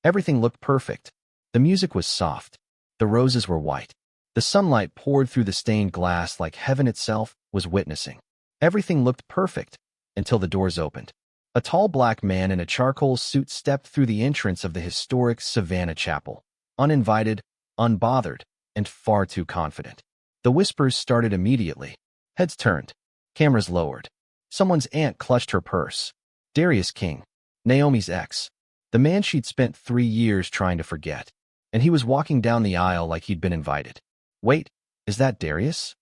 Everything looked perfect. The music was soft. The roses were white. The sunlight poured through the stained glass like heaven itself was witnessing. Everything looked perfect until the doors opened. A tall black man in a charcoal suit stepped through the entrance of the historic Savannah chapel, uninvited, unbothered, and far too confident. The whispers started immediately. Heads turned. Cameras lowered. Someone's aunt clutched her purse. Darius King, Naomi's ex. The man she'd spent 3 years trying to forget. And he was walking down the aisle like he'd been invited. Wait, is that Darius?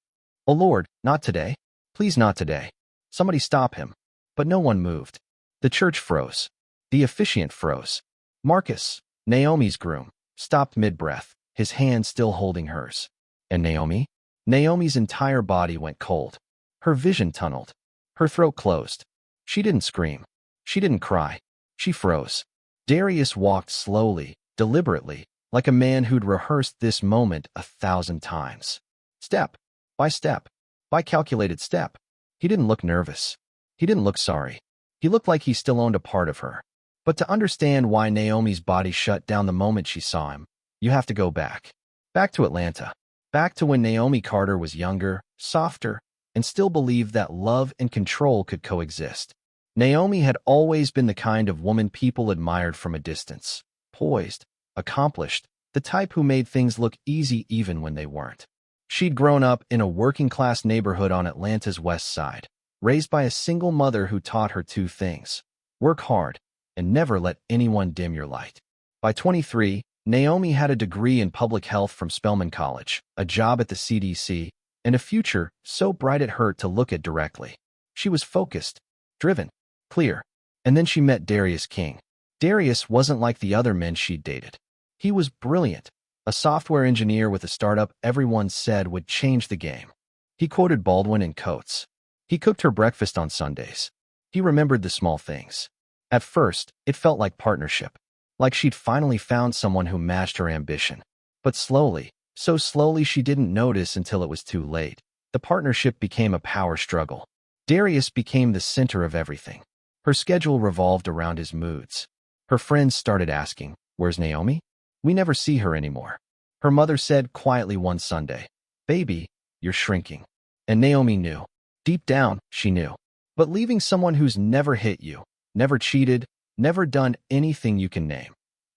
Oh Lord, not today. Please not today. Somebody stop him. But no one moved. The church froze. The officiant froze. Marcus, Naomi's groom, stopped mid-breath, his hand still holding hers. And Naomi? Naomi's entire body went cold. Her vision tunneled. Her throat closed. She didn't scream. She didn't cry. She froze. Darius walked slowly, deliberately, like a man who'd rehearsed this moment 1,000 times. Step by step, by calculated step. He didn't look nervous. He didn't look sorry. He looked like he still owned a part of her. But to understand why Naomi's body shut down the moment she saw him, you have to go back. Back to Atlanta. Back to when Naomi Carter was younger, softer, and still believed that love and control could coexist. Naomi had always been the kind of woman people admired from a distance. Poised, accomplished, the type who made things look easy even when they weren't. She'd grown up in a working-class neighborhood on Atlanta's west side, raised by a single mother who taught her 2 things: work hard and never let anyone dim your light. By 23, Naomi had a degree in public health from Spelman College, a job at the CDC, and a future so bright it hurt to look at directly. She was focused, driven, clear. And then she met Darius King. Darius wasn't like the other men she'd dated. He was brilliant, a software engineer with a startup everyone said would change the game. He quoted Baldwin in Coates. He cooked her breakfast on Sundays. He remembered the small things. At first, it felt like partnership, like she'd finally found someone who matched her ambition. But slowly, so slowly she didn't notice until it was too late, the partnership became a power struggle. Darius became the center of everything. Her schedule revolved around his moods. Her friends started asking, "Where's Naomi? We never see her anymore." Her mother said quietly one Sunday, "Baby, you're shrinking." And Naomi knew. Deep down, she knew. But leaving someone who's never hit you, never cheated, never done anything you can name,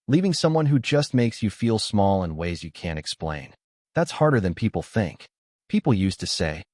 leaving someone who just makes you feel small in ways you can't explain, that's harder than people think. People used to say,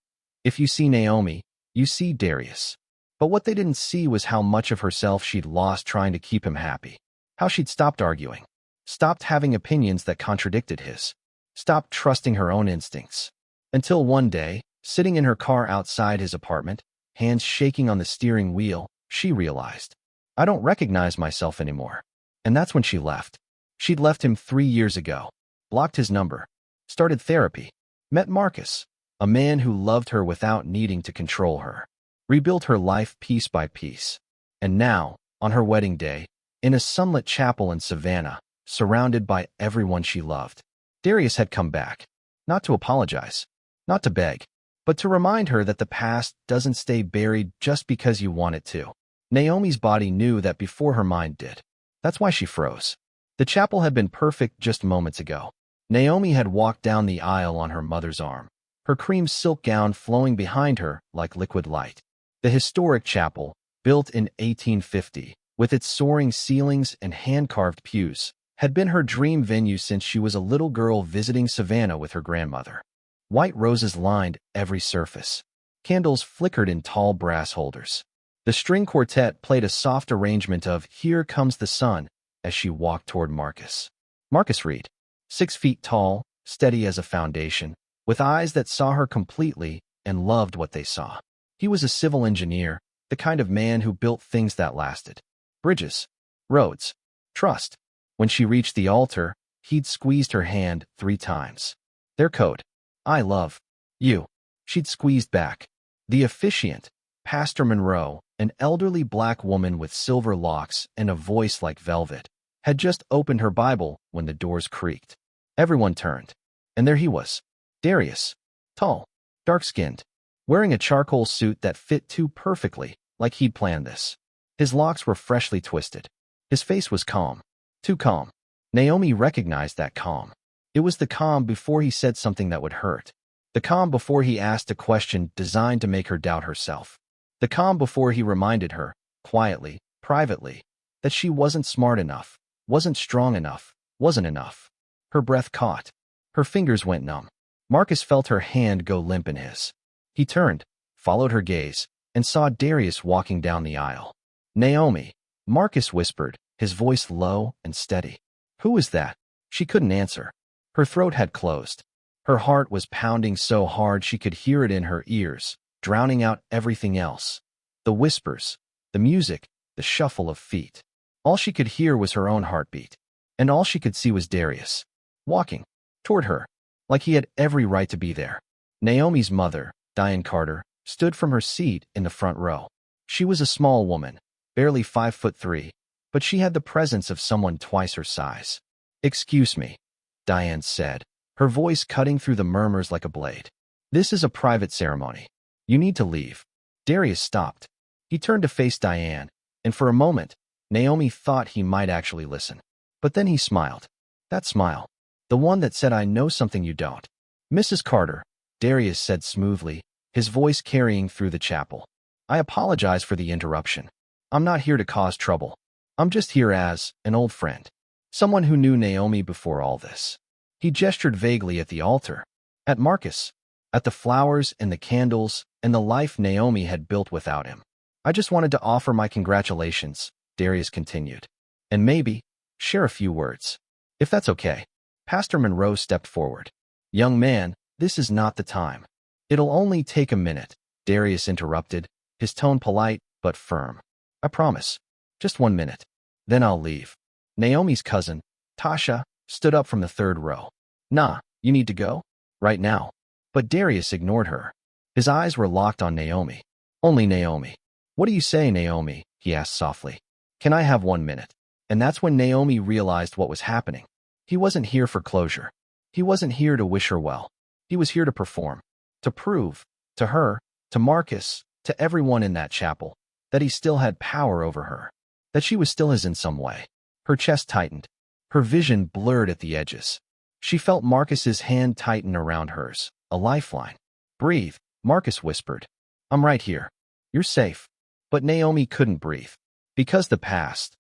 if you see Naomi, you see Darius. But what they didn't see was how much of herself she'd lost trying to keep him happy. How she'd stopped arguing, stopped having opinions that contradicted his, stopped trusting her own instincts. Until one day, sitting in her car outside his apartment, hands shaking on the steering wheel, she realized, I don't recognize myself anymore. And that's when she left. She'd left him 3 years ago, blocked his number, started therapy, met Marcus, a man who loved her without needing to control her, rebuilt her life piece by piece. And now, on her wedding day, in a sunlit chapel in Savannah, surrounded by everyone she loved, Darius had come back, not to apologize, not to beg, but to remind her that the past doesn't stay buried just because you want it to. Naomi's body knew that before her mind did. That's why she froze. The chapel had been perfect just moments ago. Naomi had walked down the aisle on her mother's arm, her cream silk gown flowing behind her like liquid light. The historic chapel, built in 1850, with its soaring ceilings and hand-carved pews, had been her dream venue since she was a little girl visiting Savannah with her grandmother. White roses lined every surface. Candles flickered in tall brass holders. The string quartet played a soft arrangement of Here Comes the Sun as she walked toward Marcus. Marcus Reed, 6 feet tall, steady as a foundation, with eyes that saw her completely and loved what they saw. He was a civil engineer, the kind of man who built things that lasted. Bridges, roads, trust. When she reached the altar, he'd squeezed her hand 3 times. Their code, I love you. She'd squeezed back. The officiant, Pastor Monroe, an elderly black woman with silver locks and a voice like velvet, had just opened her Bible when the doors creaked. Everyone turned. And there he was, Darius, tall, dark-skinned, wearing a charcoal suit that fit too perfectly, like he'd planned this. His locks were freshly twisted. His face was calm, too calm. Naomi recognized that calm. It was the calm before he said something that would hurt. The calm before he asked a question designed to make her doubt herself. The calm before he reminded her, quietly, privately, that she wasn't smart enough, wasn't strong enough, wasn't enough. Her breath caught. Her fingers went numb. Marcus felt her hand go limp in his. He turned, followed her gaze, and saw Darius walking down the aisle. Naomi, Marcus whispered, his voice low and steady. Who was that? She couldn't answer. Her throat had closed. Her heart was pounding so hard she could hear it in her ears, drowning out everything else. The whispers, the music, the shuffle of feet. All she could hear was her own heartbeat. And all she could see was Darius, walking toward her, like he had every right to be there. Naomi's mother, Diane Carter, stood from her seat in the front row. She was a small woman, barely 5'3", but she had the presence of someone twice her size. "Excuse me," Diane said, her voice cutting through the murmurs like a blade. "This is a private ceremony. You need to leave." Darius stopped. He turned to face Diane, and for a moment, Naomi thought he might actually listen. But then he smiled. That smile. The one that said, "I know something you don't." "Mrs. Carter," Darius said smoothly, his voice carrying through the chapel. "I apologize for the interruption. I'm not here to cause trouble. I'm just here as an old friend. Someone who knew Naomi before all this." He gestured vaguely at the altar, at Marcus, at the flowers and the candles and the life Naomi had built without him. "I just wanted to offer my congratulations," Darius continued, "and maybe share a few words, if that's okay." Pastor Monroe stepped forward. "Young man, this is not the time." "It'll only take a minute," Darius interrupted, his tone polite but firm. "I promise. Just 1 minute. Then I'll leave." Naomi's cousin, Tasha, stood up from the third row. "Nah, you need to go? Right now." But Darius ignored her. His eyes were locked on Naomi. Only Naomi. "What do you say, Naomi?" he asked softly. "Can I have 1 minute?" And that's when Naomi realized what was happening. He wasn't here for closure. He wasn't here to wish her well. He was here to perform, to prove, to her, to Marcus, to everyone in that chapel, that he still had power over her, that she was still his in some way. Her chest tightened. Her vision blurred at the edges. She felt Marcus's hand tighten around hers, a lifeline. "Breathe," Marcus whispered. "I'm right here. You're safe." But Naomi couldn't breathe. Because the past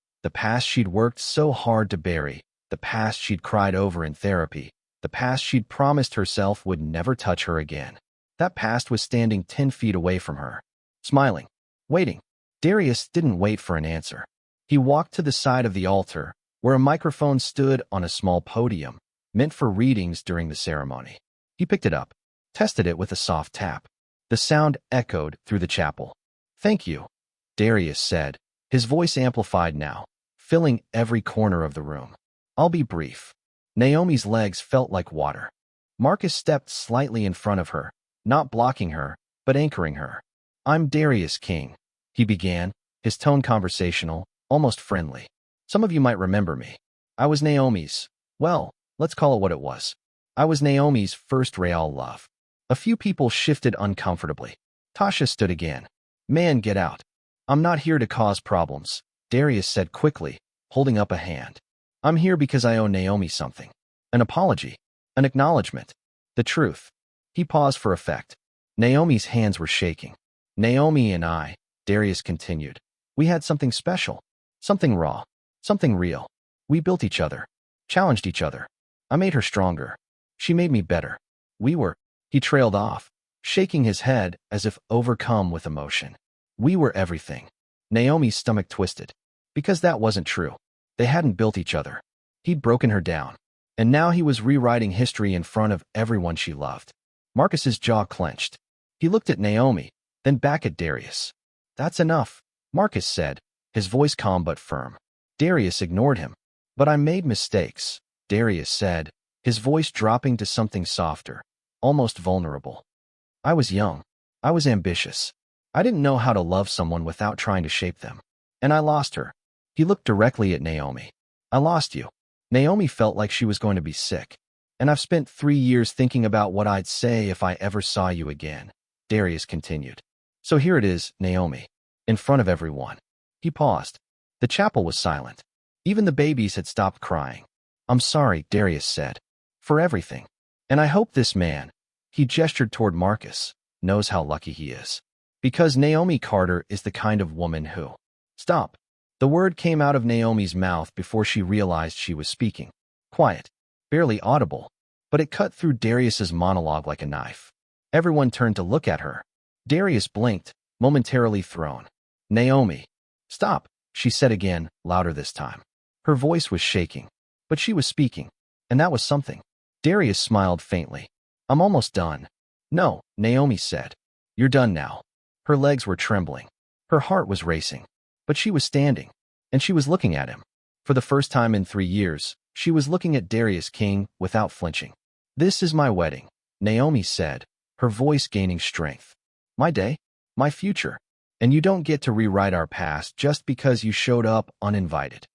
she'd worked so hard to bury, the past she'd cried over in therapy, the past she'd promised herself would never touch her again. That past was standing 10 feet away from her, smiling, waiting. Darius didn't wait for an answer. He walked to the side of the altar, where a microphone stood on a small podium, meant for readings during the ceremony. He picked it up, tested it with a soft tap. The sound echoed through the chapel. "Thank you," Darius said, his voice amplified now, filling every corner of the room. "I'll be brief." Naomi's legs felt like water. Marcus stepped slightly in front of her, not blocking her, but anchoring her. "I'm Darius King," he began, his tone conversational, almost friendly. "Some of you might remember me. I was Naomi's, well, let's call it what it was. I was Naomi's first real love." A few people shifted uncomfortably. Tasha stood again. "Man, get out. I'm not here to cause problems," Darius said quickly, holding up a hand. "I'm here because I owe Naomi something. An apology. An acknowledgement. The truth." He paused for effect. Naomi's hands were shaking. "Naomi and I," Darius continued, "we had something special. Something raw. Something real. We built each other. Challenged each other. I made her stronger. She made me better. We were—" He trailed off, shaking his head as if overcome with emotion. "We were everything." Naomi's stomach twisted. Because that wasn't true. They hadn't built each other. He'd broken her down. And now he was rewriting history in front of everyone she loved. Marcus's jaw clenched. He looked at Naomi, then back at Darius. "That's enough," Marcus said, his voice calm but firm. Darius ignored him. "But I made mistakes," Darius said, his voice dropping to something softer, almost vulnerable. "I was young. I was ambitious. I didn't know how to love someone without trying to shape them. And I lost her." He looked directly at Naomi. "I lost you." Naomi felt like she was going to be sick. "And I've spent 3 years thinking about what I'd say if I ever saw you again," Darius continued. "So here it is, Naomi. In front of everyone." He paused. The chapel was silent. Even the babies had stopped crying. I'm sorry, Darius said. For everything. And I hope this man, he gestured toward Marcus, knows how lucky he is. Because Naomi Carter is the kind of woman who... Stop. The word came out of Naomi's mouth before she realized she was speaking. Quiet. Barely audible. But it cut through Darius's monologue like a knife. Everyone turned to look at her. Darius blinked, momentarily thrown. Naomi. Stop, she said again, louder this time. Her voice was shaking. But she was speaking. And that was something. Darius smiled faintly. I'm almost done. No, Naomi said. You're done now. Her legs were trembling. Her heart was racing. But she was standing. And she was looking at him. For the first time in 3 years, she was looking at Darius King without flinching. This is my wedding, Naomi said, her voice gaining strength. My day? My future. And you don't get to rewrite our past just because you showed up uninvited.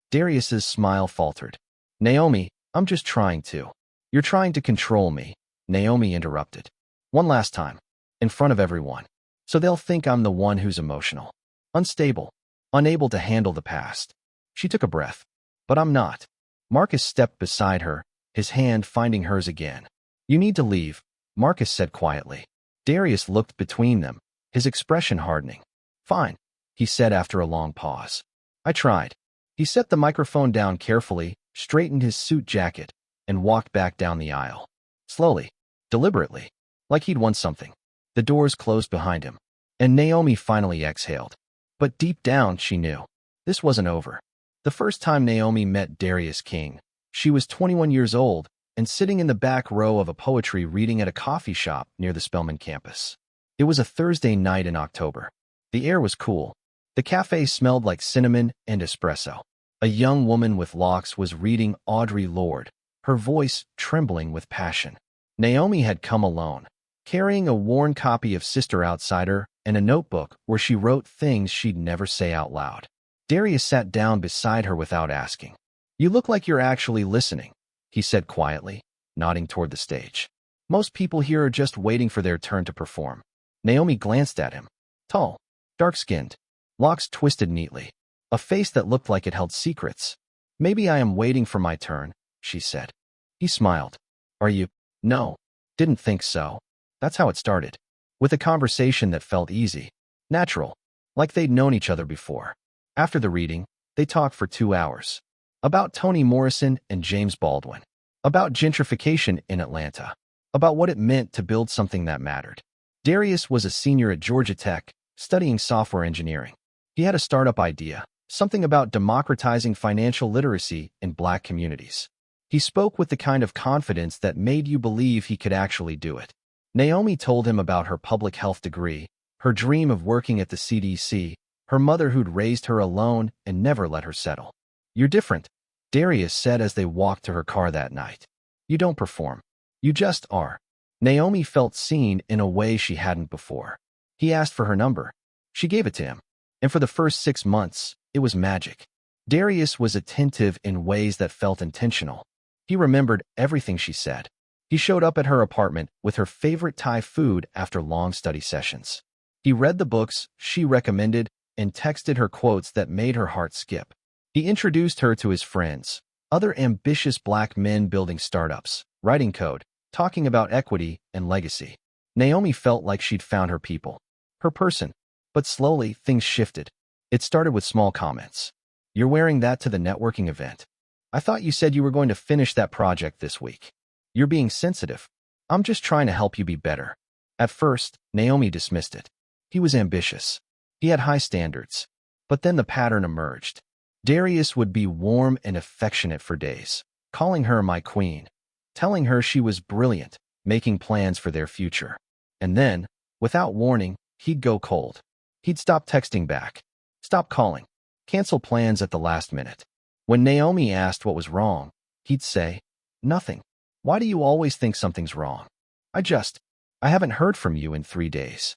Darius's smile faltered. Naomi, I'm just trying to. You're trying to control me, Naomi interrupted. One last time. In front of everyone. So they'll think I'm the one who's emotional. Unstable. Unable to handle the past. She took a breath. But I'm not. Marcus stepped beside her, his hand finding hers again. You need to leave, Marcus said quietly. Darius looked between them, his expression hardening. Fine, he said after a long pause. I tried. He set the microphone down carefully, straightened his suit jacket, and walked back down the aisle. Slowly, deliberately, like he'd won something. The doors closed behind him, and Naomi finally exhaled. But deep down, she knew. This wasn't over. The first time Naomi met Darius King, she was 21 years old and sitting in the back row of a poetry reading at a coffee shop near the Spelman campus. It was a Thursday night in October. The air was cool. The cafe smelled like cinnamon and espresso. A young woman with locks was reading Audre Lorde, her voice trembling with passion. Naomi had come alone, carrying a worn copy of Sister Outsider and a notebook where she wrote things she'd never say out loud. Darius sat down beside her without asking. You look like you're actually listening, he said quietly, nodding toward the stage. Most people here are just waiting for their turn to perform. Naomi glanced at him. Tall, dark-skinned, locks twisted neatly, a face that looked like it held secrets. Maybe I am waiting for my turn, she said. He smiled. Are you? No, didn't think so. That's how it started. With a conversation that felt easy, natural, like they'd known each other before. After the reading, they talked for 2 hours. About Toni Morrison and James Baldwin. About gentrification in Atlanta. About what it meant to build something that mattered. Darius was a senior at Georgia Tech, studying software engineering. He had a startup idea, something about democratizing financial literacy in Black communities. He spoke with the kind of confidence that made you believe he could actually do it. Naomi told him about her public health degree, her dream of working at the CDC, her mother who'd raised her alone and never let her settle. You're different, Darius said as they walked to her car that night. You don't perform. You just are. Naomi felt seen in a way she hadn't before. He asked for her number. She gave it to him. And for the first 6 months, it was magic. Darius was attentive in ways that felt intentional. He remembered everything she said. He showed up at her apartment with her favorite Thai food after long study sessions. He read the books she recommended and texted her quotes that made her heart skip. He introduced her to his friends, other ambitious Black men building startups, writing code, talking about equity and legacy. Naomi felt like she'd found her people, her person. But slowly, things shifted. It started with small comments. You're wearing that to the networking event. I thought you said you were going to finish that project this week. You're being sensitive. I'm just trying to help you be better. At first, Naomi dismissed it. He was ambitious. He had high standards. But then the pattern emerged. Darius would be warm and affectionate for days, calling her my queen, telling her she was brilliant, making plans for their future. And then, without warning, he'd go cold. He'd stop texting back, stop calling, cancel plans at the last minute. When Naomi asked what was wrong, he'd say, nothing. Why do you always think something's wrong? I haven't heard from you in 3 days.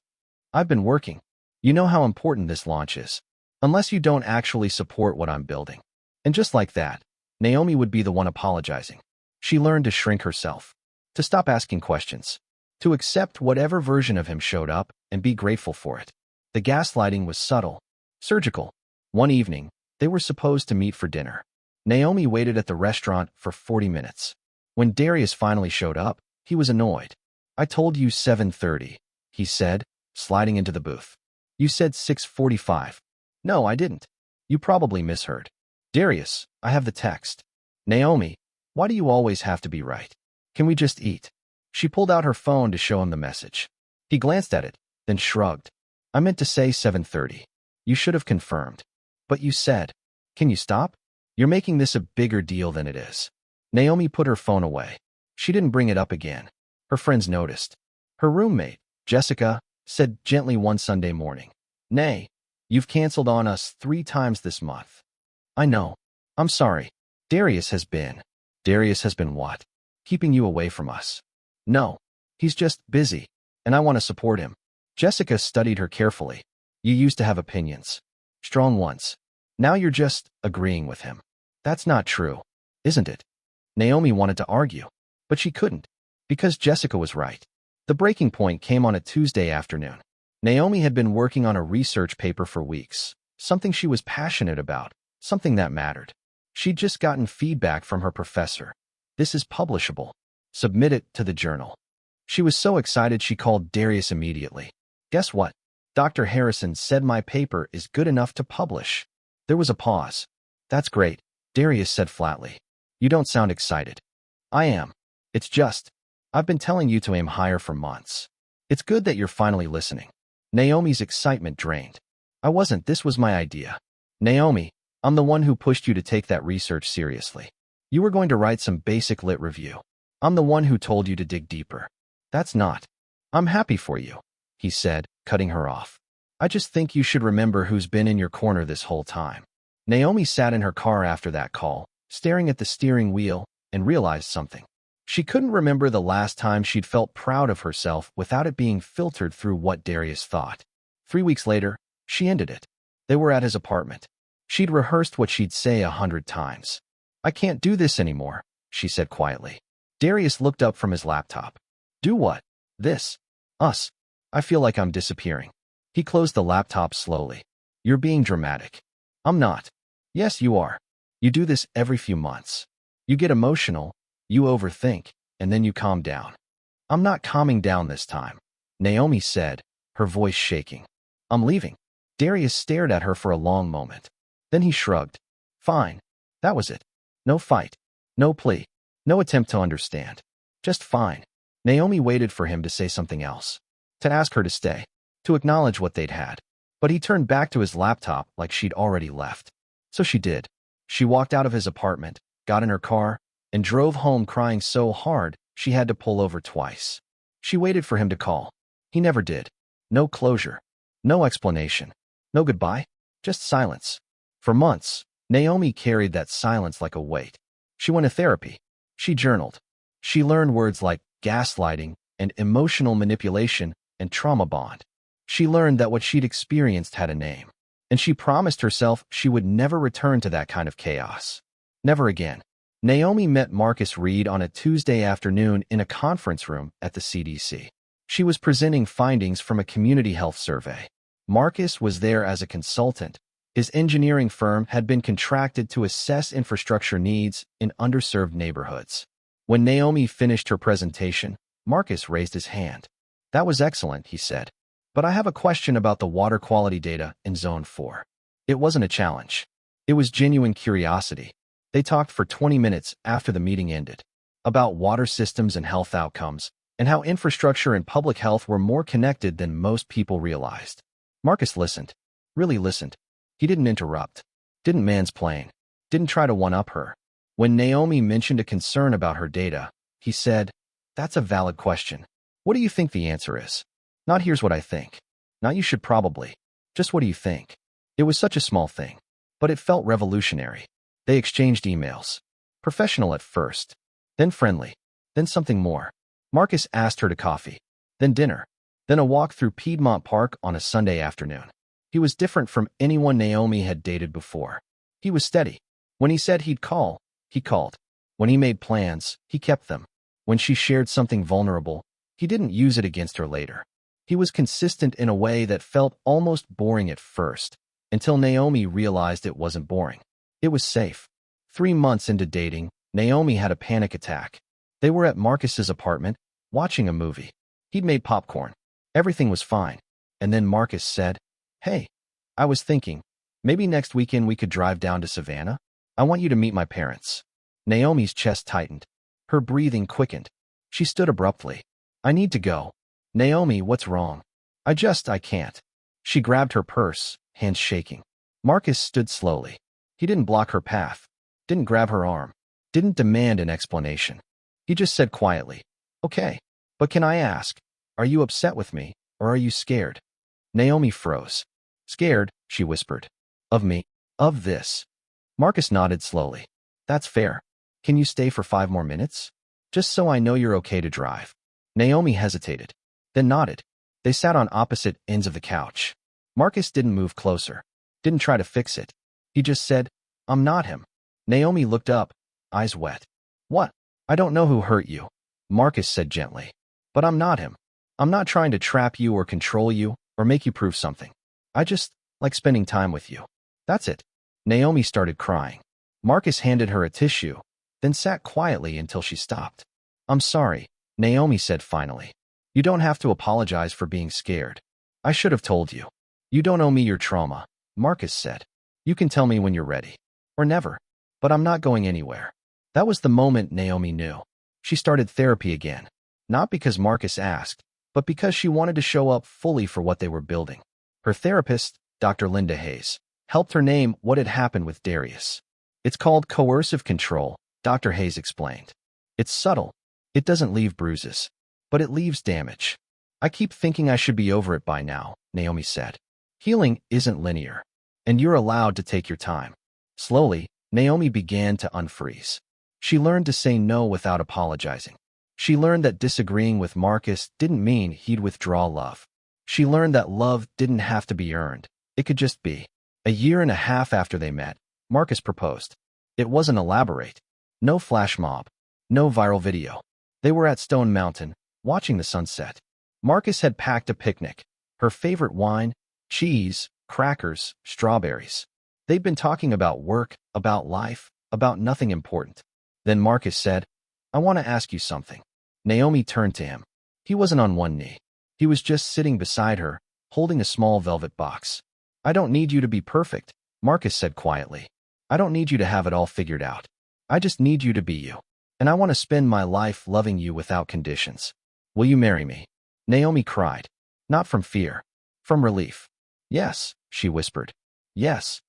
I've been working. You know how important this launch is. Unless you don't actually support what I'm building. And just like that, Naomi would be the one apologizing. She learned to shrink herself, to stop asking questions, to accept whatever version of him showed up and be grateful for it. The gaslighting was subtle, surgical. One evening, they were supposed to meet for dinner. Naomi waited at the restaurant for 40 minutes. When Darius finally showed up, he was annoyed. "I told you 7:30, he said, sliding into the booth. "You said 6:45. "No, I didn't. You probably misheard." "Darius, I have the text." "Naomi, why do you always have to be right? Can we just eat?" She pulled out her phone to show him the message. He glanced at it, then shrugged. "I meant to say 7:30. You should have confirmed." "But you said." "Can you stop? You're making this a bigger deal than it is." Naomi put her phone away. She didn't bring it up again. Her friends noticed. Her roommate, Jessica, said gently one Sunday morning, "Nay, you've canceled on us 3 times this month." "I know. I'm sorry. Darius has been." "Darius has been what? Keeping you away from us?" "No. He's just busy, and I want to support him." Jessica studied her carefully. "You used to have opinions. Strong ones. Now you're just agreeing with him." "That's not true, isn't it?" Naomi wanted to argue, but she couldn't, because Jessica was right. The breaking point came on a Tuesday afternoon. Naomi had been working on a research paper for weeks, something she was passionate about, something that mattered. She'd just gotten feedback from her professor. "This is publishable. Submit it to the journal." She was so excited she called Darius immediately. "Guess what? Dr. Harrison said my paper is good enough to publish." There was a pause. "That's great," Darius said flatly. "You don't sound excited." "I am. It's just, I've been telling you to aim higher for months. It's good that you're finally listening." Naomi's excitement drained. "I wasn't. This was my idea." "Naomi, I'm the one who pushed you to take that research seriously. You were going to write some basic lit review. I'm the one who told you to dig deeper." "That's not." "I'm happy for you," he said, cutting her off. "I just think you should remember who's been in your corner this whole time." Naomi sat in her car after that call, staring at the steering wheel, and realized something. She couldn't remember the last time she'd felt proud of herself without it being filtered through what Darius thought. 3 weeks later, she ended it. They were at his apartment. She'd rehearsed what she'd say 100 times. "I can't do this anymore," she said quietly. Darius looked up from his laptop. "Do what?" "This. Us. I feel like I'm disappearing." He closed the laptop slowly. "You're being dramatic." "I'm not." "Yes, you are. You do this every few months. You get emotional, you overthink, and then you calm down." "I'm not calming down this time," Naomi said, her voice shaking. "I'm leaving." Darius stared at her for a long moment. Then he shrugged. "Fine." That was it. No fight. No plea. No attempt to understand. Just fine. Naomi waited for him to say something else. To ask her to stay. To acknowledge what they'd had. But he turned back to his laptop like she'd already left. So she did. She walked out of his apartment, got in her car, and drove home crying so hard she had to pull over twice. She waited for him to call. He never did. No closure. No explanation. No goodbye. Just silence. For months, Naomi carried that silence like a weight. She went to therapy. She journaled. She learned words like gaslighting and emotional manipulation and trauma bond. She learned that what she'd experienced had a name. And she promised herself she would never return to that kind of chaos. Never again. Naomi met Marcus Reed on a Tuesday afternoon in a conference room at the CDC. She was presenting findings from a community health survey. Marcus was there as a consultant. His engineering firm had been contracted to assess infrastructure needs in underserved neighborhoods. When Naomi finished her presentation, Marcus raised his hand. "That was excellent," he said. "But I have a question about the water quality data in Zone 4. It wasn't a challenge. It was genuine curiosity." They talked for 20 minutes after the meeting ended. About water systems and health outcomes, and how infrastructure and public health were more connected than most people realized. Marcus listened. Really listened. He didn't interrupt. Didn't mansplain. Didn't try to one-up her. When Naomi mentioned a concern about her data, he said, "That's a valid question. What do you think the answer is? Not here's what I think. Not you should probably. Just what do you think?" It was such a small thing, but it felt revolutionary. They exchanged emails. Professional at first, then friendly, then something more. Marcus asked her to coffee, then dinner, then a walk through Piedmont Park on a Sunday afternoon. He was different from anyone Naomi had dated before. He was steady. When he said he'd call, he called. When he made plans, he kept them. When she shared something vulnerable, he didn't use it against her later. He was consistent in a way that felt almost boring at first, until Naomi realized it wasn't boring. It was safe. 3 months into dating, Naomi had a panic attack. They were at Marcus's apartment, watching a movie. He'd made popcorn. Everything was fine. And then Marcus said, "Hey, I was thinking, maybe next weekend we could drive down to Savannah? I want you to meet my parents." Naomi's chest tightened. Her breathing quickened. She stood abruptly. "I need to go." "Naomi, what's wrong?" I can't." She grabbed her purse, hands shaking. Marcus stood slowly. He didn't block her path, didn't grab her arm, didn't demand an explanation. He just said quietly, "Okay, but can I ask, are you upset with me, or are you scared?" Naomi froze. "Scared," she whispered. "Of me? Of this?" Marcus nodded slowly. "That's fair. Can you stay for 5 more minutes? Just so I know you're okay to drive." Naomi hesitated, then nodded. They sat on opposite ends of the couch. Marcus didn't move closer, didn't try to fix it. He just said, "I'm not him." Naomi looked up, eyes wet. "What?" "I don't know who hurt you," Marcus said gently. "But I'm not him. I'm not trying to trap you or control you or make you prove something. I just like spending time with you. That's it." Naomi started crying. Marcus handed her a tissue, then sat quietly until she stopped. "I'm sorry," Naomi said finally. "You don't have to apologize for being scared. I should have told you." "You don't owe me your trauma," Marcus said. "You can tell me when you're ready. Or never. But I'm not going anywhere." That was the moment Naomi knew. She started therapy again. Not because Marcus asked, but because she wanted to show up fully for what they were building. Her therapist, Dr. Linda Hayes, helped her name what had happened with Darius. "It's called coercive control," Dr. Hayes explained. "It's subtle. It doesn't leave bruises. But it leaves damage." "I keep thinking I should be over it by now," Naomi said. "Healing isn't linear. And you're allowed to take your time." Slowly, Naomi began to unfreeze. She learned to say no without apologizing. She learned that disagreeing with Marcus didn't mean he'd withdraw love. She learned that love didn't have to be earned. It could just be. A year and a half after they met, Marcus proposed. It wasn't elaborate. No flash mob. No viral video. They were at Stone Mountain, watching the sunset. Marcus had packed a picnic. Her favorite wine, cheese, crackers, strawberries. They'd been talking about work, about life, about nothing important. Then Marcus said, "I want to ask you something." Naomi turned to him. He wasn't on one knee. He was just sitting beside her, holding a small velvet box. "I don't need you to be perfect," Marcus said quietly. "I don't need you to have it all figured out. I just need you to be you. And I want to spend my life loving you without conditions. Will you marry me?" Naomi cried. Not from fear. From relief. "Yes," she whispered. "Yes."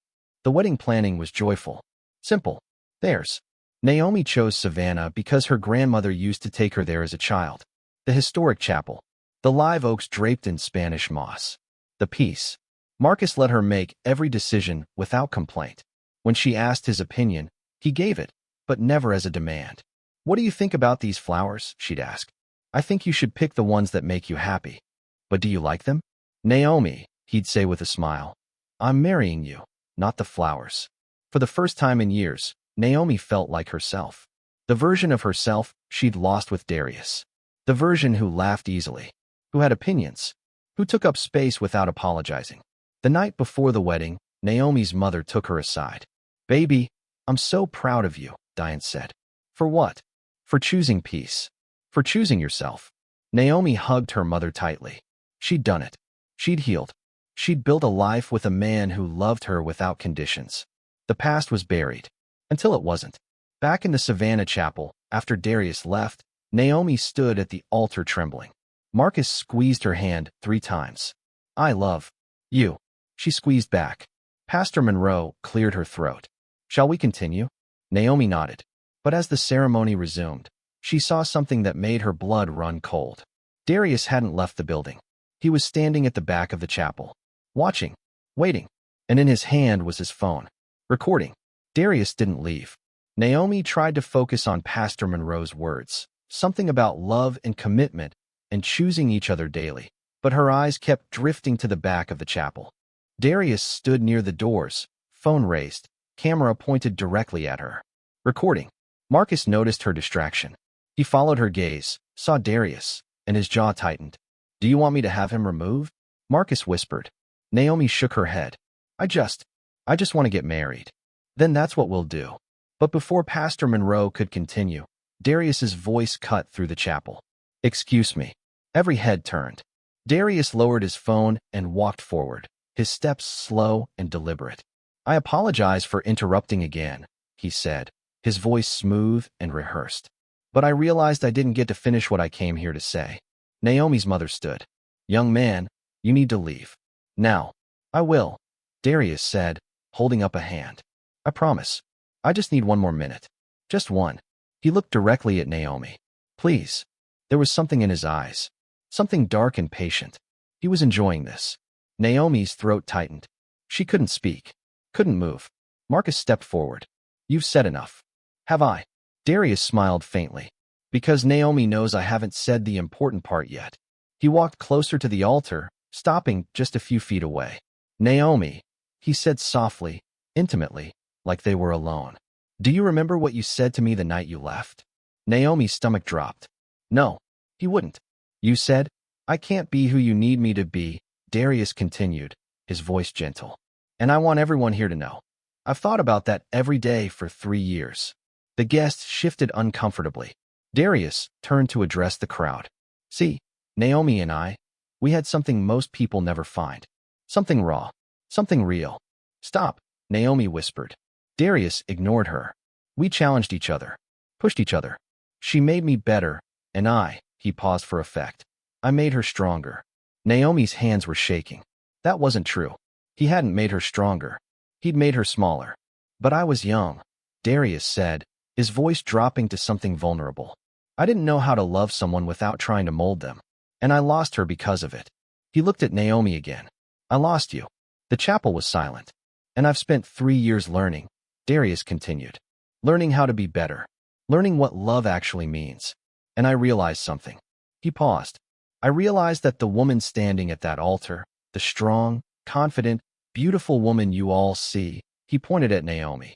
The wedding planning was joyful. Simple. Theirs. Naomi chose Savannah because her grandmother used to take her there as a child. The historic chapel. The live oaks draped in Spanish moss. The peace. Marcus let her make every decision without complaint. When she asked his opinion, he gave it, but never as a demand. "What do you think about these flowers?" she'd ask. "I think you should pick the ones that make you happy. But do you like them?" "Naomi," he'd say with a smile, "I'm marrying you, not the flowers." For the first time in years, Naomi felt like herself. The version of herself she'd lost with Darius. The version who laughed easily, who had opinions, who took up space without apologizing. The night before the wedding, Naomi's mother took her aside. "Baby, I'm so proud of you," Diane said. "For what?" "For choosing peace. For choosing yourself." Naomi hugged her mother tightly. She'd done it. She'd healed. She'd built a life with a man who loved her without conditions. The past was buried. Until it wasn't. Back in the Savannah chapel, after Darius left, Naomi stood at the altar trembling. Marcus squeezed her hand 3 times. "I love you." She squeezed back. Pastor Monroe cleared her throat. "Shall we continue?" Naomi nodded. But as the ceremony resumed, she saw something that made her blood run cold. Darius hadn't left the building. He was standing at the back of the chapel, watching, waiting, and in his hand was his phone, recording. Darius didn't leave. Naomi tried to focus on Pastor Monroe's words, something about love and commitment and choosing each other daily, but her eyes kept drifting to the back of the chapel. Darius stood near the doors, phone raised, camera pointed directly at her. Recording. Marcus noticed her distraction. He followed her gaze, saw Darius, and his jaw tightened. "Do you want me to have him removed?" Marcus whispered. Naomi shook her head. I just want to get married. Then that's what we'll do. But before Pastor Monroe could continue, Darius's voice cut through the chapel. "Excuse me." Every head turned. Darius lowered his phone and walked forward, his steps slow and deliberate. "I apologize for interrupting again," he said, his voice smooth and rehearsed. "But I realized I didn't get to finish what I came here to say." Naomi's mother stood. "Young man, you need to leave. Now." "I will," Darius said, holding up a hand. "I promise. I just need one more minute. Just one." He looked directly at Naomi. "Please." There was something in his eyes. Something dark and patient. He was enjoying this. Naomi's throat tightened. She couldn't speak. Couldn't move. Marcus stepped forward. "You've said enough." "Have I?" Darius smiled faintly. "Because Naomi knows I haven't said the important part yet." He walked closer to the altar, stopping just a few feet away. "Naomi," he said softly, intimately, like they were alone. "Do you remember what you said to me the night you left?" Naomi's stomach dropped. "No, he wouldn't." "You said, 'I can't be who you need me to be,'" Darius continued, his voice gentle. "And I want everyone here to know. I've thought about that every day for 3 years." The guests shifted uncomfortably. Darius turned to address the crowd. "See, Naomi and I, we had something most people never find. Something raw. Something real." "Stop," Naomi whispered. Darius ignored her. "We challenged each other. Pushed each other. She made me better, and he paused for effect. "I made her stronger." Naomi's hands were shaking. That wasn't true. He hadn't made her stronger. He'd made her smaller. "But I was young," Darius said, his voice dropping to something vulnerable. "I didn't know how to love someone without trying to mold them. And I lost her because of it." He looked at Naomi again. "I lost you." The chapel was silent. "And I've spent 3 years learning," Darius continued. "Learning how to be better. Learning what love actually means. And I realized something." He paused. "I realized that the woman standing at that altar, the strong, confident, beautiful woman you all see," he pointed at Naomi.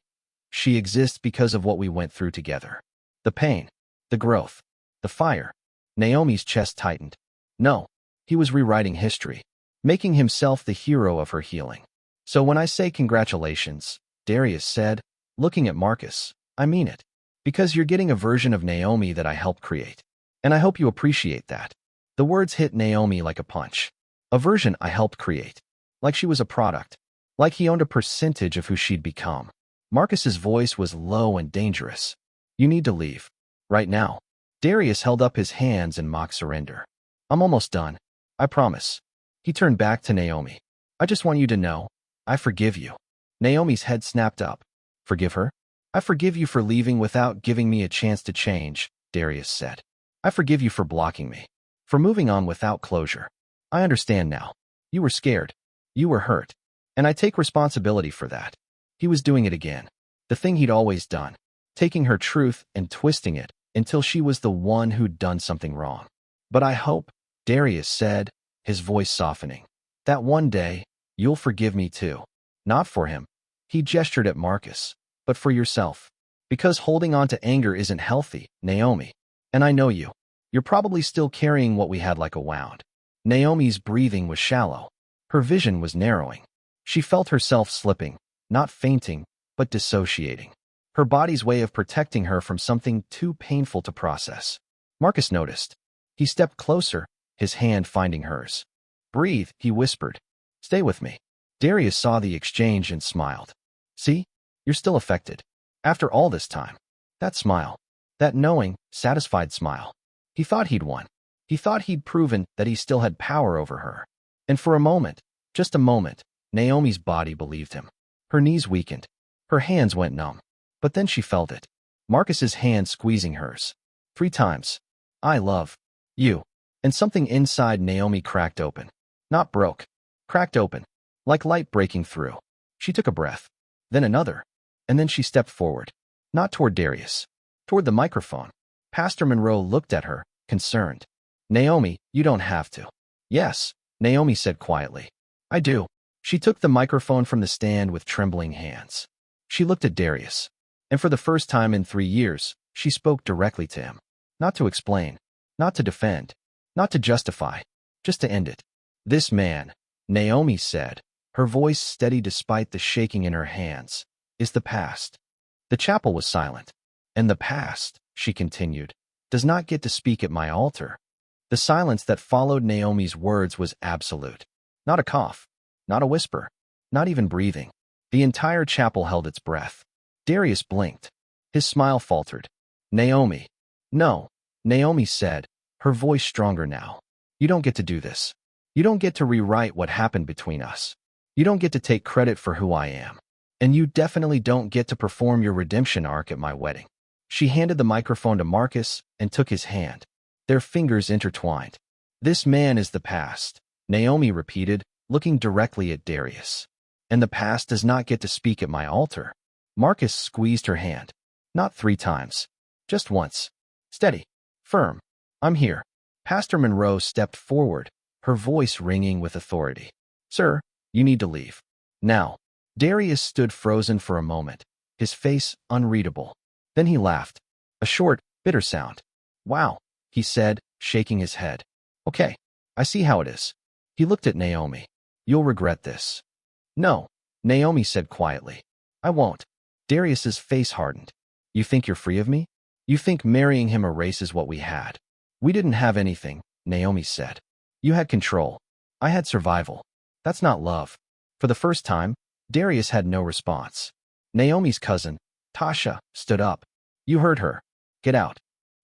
"She exists because of what we went through together. The pain, the growth, the fire." Naomi's chest tightened. No, he was rewriting history, making himself the hero of her healing. "So when I say congratulations," Darius said, looking at Marcus, "I mean it. Because you're getting a version of Naomi that I helped create. And I hope you appreciate that." The words hit Naomi like a punch. A version I helped create. Like she was a product. Like he owned a percentage of who she'd become. Marcus's voice was low and dangerous. "You need to leave. Right now." Darius held up his hands in mock surrender. "I'm almost done. I promise." He turned back to Naomi. "I just want you to know, I forgive you." Naomi's head snapped up. "Forgive her?" "I forgive you for leaving without giving me a chance to change," Darius said. "I forgive you for blocking me. For moving on without closure. I understand now. You were scared. You were hurt. And I take responsibility for that." He was doing it again. The thing he'd always done. Taking her truth and twisting it until she was the one who'd done something wrong. "But I hope," Darius said, his voice softening, "that one day, you'll forgive me too. Not for him." He gestured at Marcus. "But for yourself. Because holding on to anger isn't healthy, Naomi. And I know you. You're probably still carrying what we had like a wound." Naomi's breathing was shallow. Her vision was narrowing. She felt herself slipping, not fainting, but dissociating. Her body's way of protecting her from something too painful to process. Marcus noticed. He stepped closer, his hand finding hers. "Breathe," he whispered. "Stay with me." Darius saw the exchange and smiled. "See? You're still affected. After all this time." That smile. That knowing, satisfied smile. He thought he'd won. He thought he'd proven that he still had power over her. And for a moment, just a moment, Naomi's body believed him. Her knees weakened. Her hands went numb. But then she felt it. Marcus's hand squeezing hers. 3 times. "I love you." And something inside Naomi cracked open. Not broke. Cracked open. Like light breaking through. She took a breath. Then another. And then she stepped forward. Not toward Darius. Toward the microphone. Pastor Monroe looked at her, concerned. "Naomi, you don't have to." "Yes," Naomi said quietly. "I do." She took the microphone from the stand with trembling hands. She looked at Darius. And for the first time in 3 years, she spoke directly to him. Not to explain. Not to defend. Not to justify. Just to end it. "This man," Naomi said, her voice steady despite the shaking in her hands, "is the past. The chapel was silent. And the past, she continued, does not get to speak at my altar. The silence that followed Naomi's words was absolute. Not a cough, not a whisper, not even breathing. The entire chapel held its breath. Darius blinked. His smile faltered. Naomi. No, Naomi said, her voice stronger now. You don't get to do this. You don't get to rewrite what happened between us. You don't get to take credit for who I am. And you definitely don't get to perform your redemption arc at my wedding. She handed the microphone to Marcus and took his hand. Their fingers intertwined. This man is the past, Naomi repeated, looking directly at Darius. And the past does not get to speak at my altar. Marcus squeezed her hand. Not 3 times. Just once. Steady. Firm. I'm here. Pastor Monroe stepped forward, her voice ringing with authority. Sir, you need to leave. Now. Darius stood frozen for a moment, his face unreadable. Then he laughed. A short, bitter sound. Wow, he said, shaking his head. Okay, I see how it is. He looked at Naomi. You'll regret this. No, Naomi said quietly. I won't. Darius's face hardened. You think you're free of me? You think marrying him erases what we had? We didn't have anything, Naomi said. You had control. I had survival. That's not love. For the first time, Darius had no response. Naomi's cousin, Tasha, stood up. You heard her. Get out.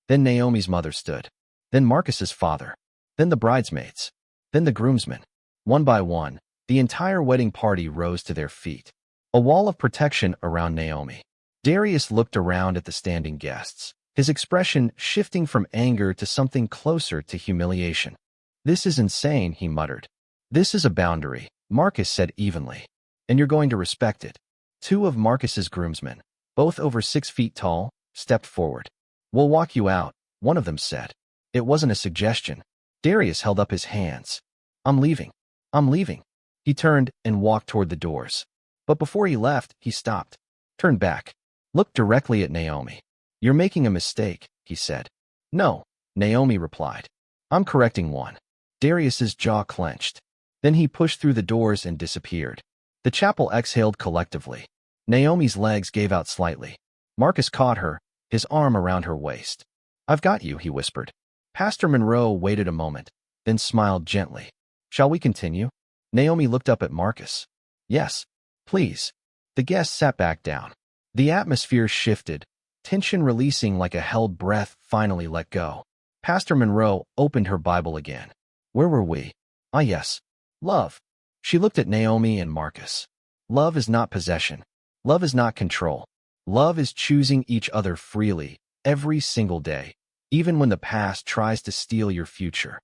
Then Naomi's mother stood. Then Marcus's father. Then the bridesmaids. Then the groomsmen. One by one, the entire wedding party rose to their feet. A wall of protection around Naomi. Darius looked around at the standing guests, his expression shifting from anger to something closer to humiliation. This is insane, he muttered. This is a boundary, Marcus said evenly. And you're going to respect it. 2 of Marcus's groomsmen, both over 6 feet tall, stepped forward. We'll walk you out, one of them said. It wasn't a suggestion. Darius held up his hands. I'm leaving. I'm leaving. He turned and walked toward the doors. But before he left, he stopped. Turned back. Looked directly at Naomi. You're making a mistake, he said. No, Naomi replied. I'm correcting one. Darius's jaw clenched. Then he pushed through the doors and disappeared. The chapel exhaled collectively. Naomi's legs gave out slightly. Marcus caught her, his arm around her waist. I've got you, he whispered. Pastor Monroe waited a moment, then smiled gently. Shall we continue? Naomi looked up at Marcus. Yes, please. The guests sat back down. The atmosphere shifted, tension releasing like a held breath finally let go. Pastor Monroe opened her Bible again. Where were we? Ah, yes. Love. She looked at Naomi and Marcus. Love is not possession. Love is not control. Love is choosing each other freely, every single day, even when the past tries to steal your future.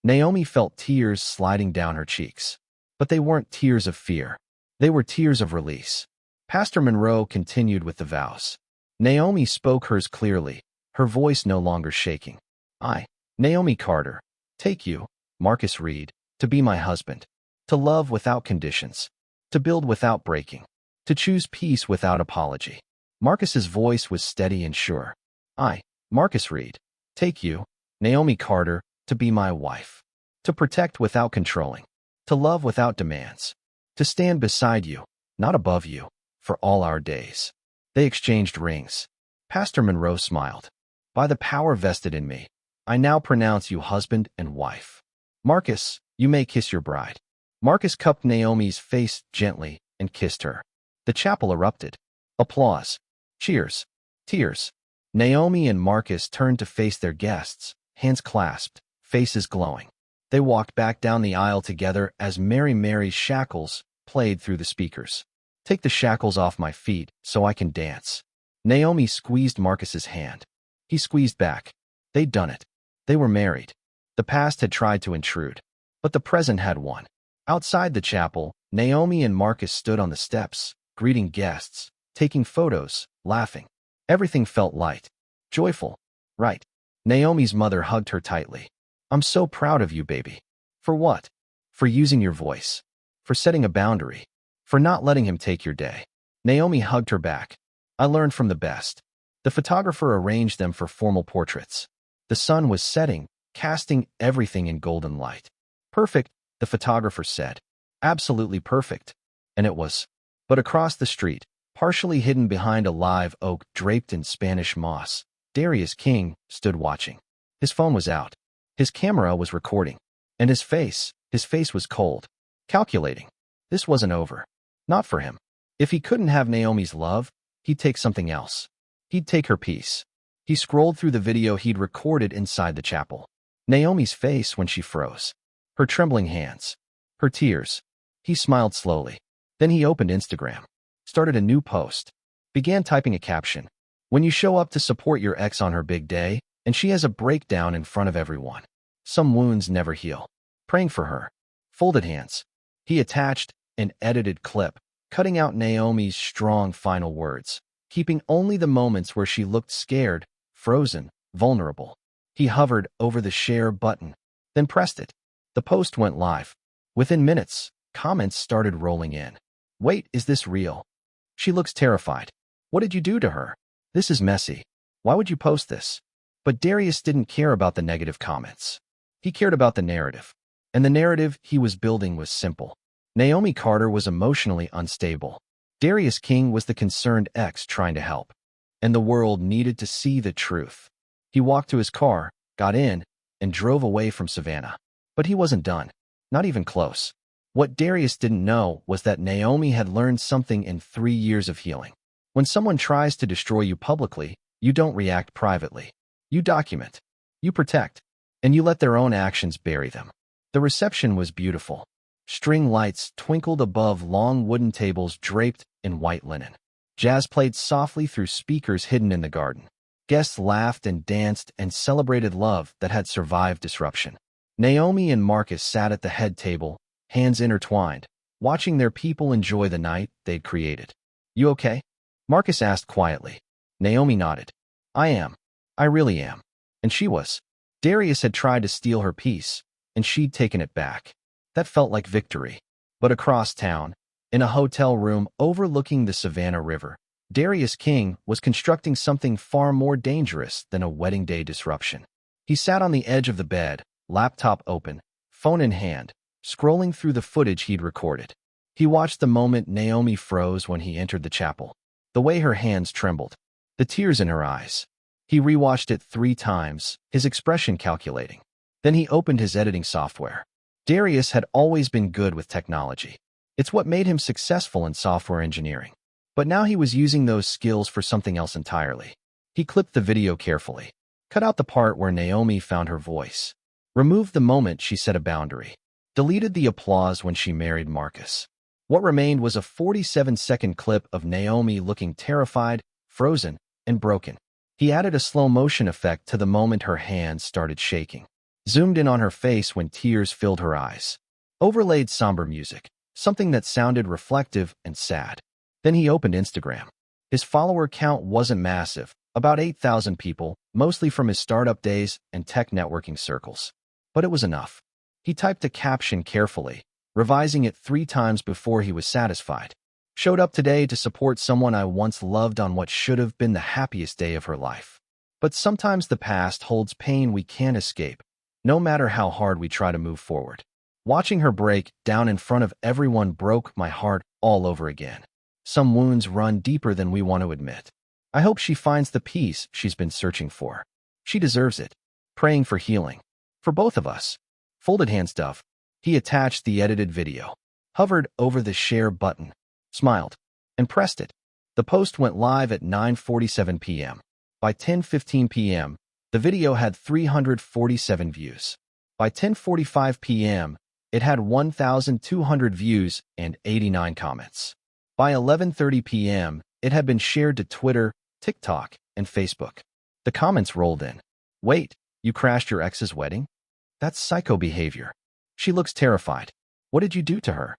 Naomi felt tears sliding down her cheeks. But they weren't tears of fear. They were tears of release. Pastor Monroe continued with the vows. Naomi spoke hers clearly, her voice no longer shaking. I, Naomi Carter, take you, Marcus Reed, to be my husband. To love without conditions. To build without breaking. To choose peace without apology. Marcus's voice was steady and sure. I, Marcus Reed, take you, Naomi Carter, to be my wife. To protect without controlling. To love without demands. To stand beside you, not above you, for all our days. They exchanged rings. Pastor Monroe smiled. By the power vested in me, I now pronounce you husband and wife. Marcus, you may kiss your bride. Marcus cupped Naomi's face gently and kissed her. The chapel erupted. Applause. Cheers. Tears. Naomi and Marcus turned to face their guests, hands clasped, faces glowing. They walked back down the aisle together as Mary Mary's shackles played through the speakers. Take the shackles off my feet so I can dance. Naomi squeezed Marcus's hand. He squeezed back. They'd done it. They were married. The past had tried to intrude, but the present had won. Outside the chapel, Naomi and Marcus stood on the steps, greeting guests, taking photos, laughing. Everything felt light, joyful, right. Naomi's mother hugged her tightly. I'm so proud of you, baby. For what? For using your voice. For setting a boundary. For not letting him take your day. Naomi hugged her back. I learned from the best. The photographer arranged them for formal portraits. The sun was setting, casting everything in golden light. Perfect, the photographer said. Absolutely perfect. And it was. But across the street, Partially hidden behind a live oak draped in Spanish moss, Darius King stood watching. His phone was out. His camera was recording. And his face was cold. Calculating. This wasn't over. Not for him. If he couldn't have Naomi's love, he'd take something else. He'd take her peace. He scrolled through the video he'd recorded inside the chapel. Naomi's face when she froze. Her trembling hands. Her tears. He smiled slowly. Then he opened Instagram. Started a new post. Began typing a caption. When you show up to support your ex on her big day, and she has a breakdown in front of everyone. Some wounds never heal. Praying for her. Folded hands. He attached an edited clip, cutting out Naomi's strong final words, keeping only the moments where she looked scared, frozen, vulnerable. He hovered over the share button, then pressed it. The post went live. Within minutes, comments started rolling in. Wait, is this real? She looks terrified. What did you do to her? This is messy. Why would you post this? But Darius didn't care about the negative comments. He cared about the narrative. And the narrative he was building was simple. Naomi Carter was emotionally unstable. Darius King was the concerned ex trying to help. And the world needed to see the truth. He walked to his car, got in, and drove away from Savannah. But he wasn't done. Not even close. What Darius didn't know was that Naomi had learned something in 3 years of healing. When someone tries to destroy you publicly, you don't react privately. You document. You protect. And you let their own actions bury them. The reception was beautiful. String lights twinkled above long wooden tables draped in white linen. Jazz played softly through speakers hidden in the garden. Guests laughed and danced and celebrated love that had survived disruption. Naomi and Marcus sat at the head table, hands intertwined, watching their people enjoy the night they'd created. You okay? Marcus asked quietly. Naomi nodded. I am. I really am. And she was. Darius had tried to steal her peace, and she'd taken it back. That felt like victory. But across town, in a hotel room overlooking the Savannah River, Darius King was constructing something far more dangerous than a wedding day disruption. He sat on the edge of the bed, laptop open, phone in hand, scrolling through the footage he'd recorded. He watched the moment Naomi froze when he entered the chapel, the way her hands trembled, the tears in her eyes. He rewatched it 3 times, his expression calculating. Then he opened his editing software. Darius had always been good with technology. It's what made him successful in software engineering. But now he was using those skills for something else entirely. He clipped the video carefully, cut out the part where Naomi found her voice, removed the moment she set a boundary, deleted the applause when she married Marcus. What remained was a 47-second clip of Naomi looking terrified, frozen, and broken. He added a slow-motion effect to the moment her hands started shaking, zoomed in on her face when tears filled her eyes, overlaid somber music, something that sounded reflective and sad. Then he opened Instagram. His follower count wasn't massive, about 8,000 people, mostly from his startup days and tech networking circles. But it was enough. He typed a caption carefully, revising it 3 times before he was satisfied. Showed up today to support someone I once loved on what should have been the happiest day of her life. But sometimes the past holds pain we can't escape, no matter how hard we try to move forward. Watching her break down in front of everyone broke my heart all over again. Some wounds run deeper than we want to admit. I hope she finds the peace she's been searching for. She deserves it. Praying for healing. For both of us. Folded hands, Dove. He attached the edited video, hovered over the share button, smiled, and pressed it. The post went live at 9:47 p.m. By 10:15 p.m., the video had 347 views. By 10:45 p.m., it had 1,200 views and 89 comments. By 11:30 p.m., it had been shared to Twitter, TikTok, and Facebook. The comments rolled in. Wait, you crashed your ex's wedding? That's psycho behavior. She looks terrified. What did you do to her?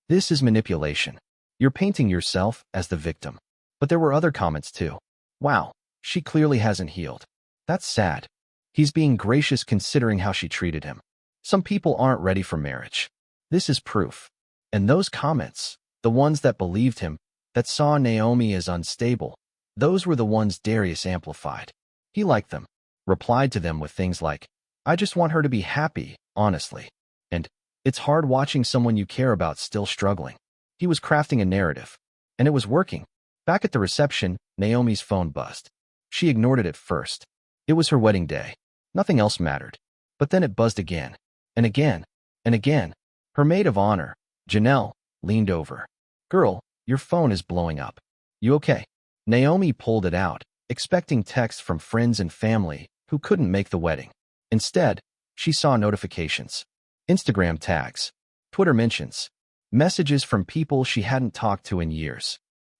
This is manipulation. You're painting yourself as the victim. But there were other comments too. Wow, she clearly hasn't healed. That's sad. He's being gracious considering how she treated him. Some people aren't ready for marriage. This is proof. And those comments, the ones that believed him, that saw Naomi as unstable, those were the ones Darius amplified. He liked them, replied to them with things like, I just want her to be happy, honestly. And, it's hard watching someone you care about still struggling. He was crafting a narrative. And it was working. Back at the reception, Naomi's phone buzzed. She ignored it at first. It was her wedding day. Nothing else mattered. But then it buzzed again, and again, and again. Her maid of honor, Janelle, leaned over. "Girl, your phone is blowing up. You okay?" Naomi pulled it out, expecting texts from friends and family who couldn't make the wedding. Instead, she saw notifications. Instagram tags, Twitter mentions, messages from people she hadn't talked to in years.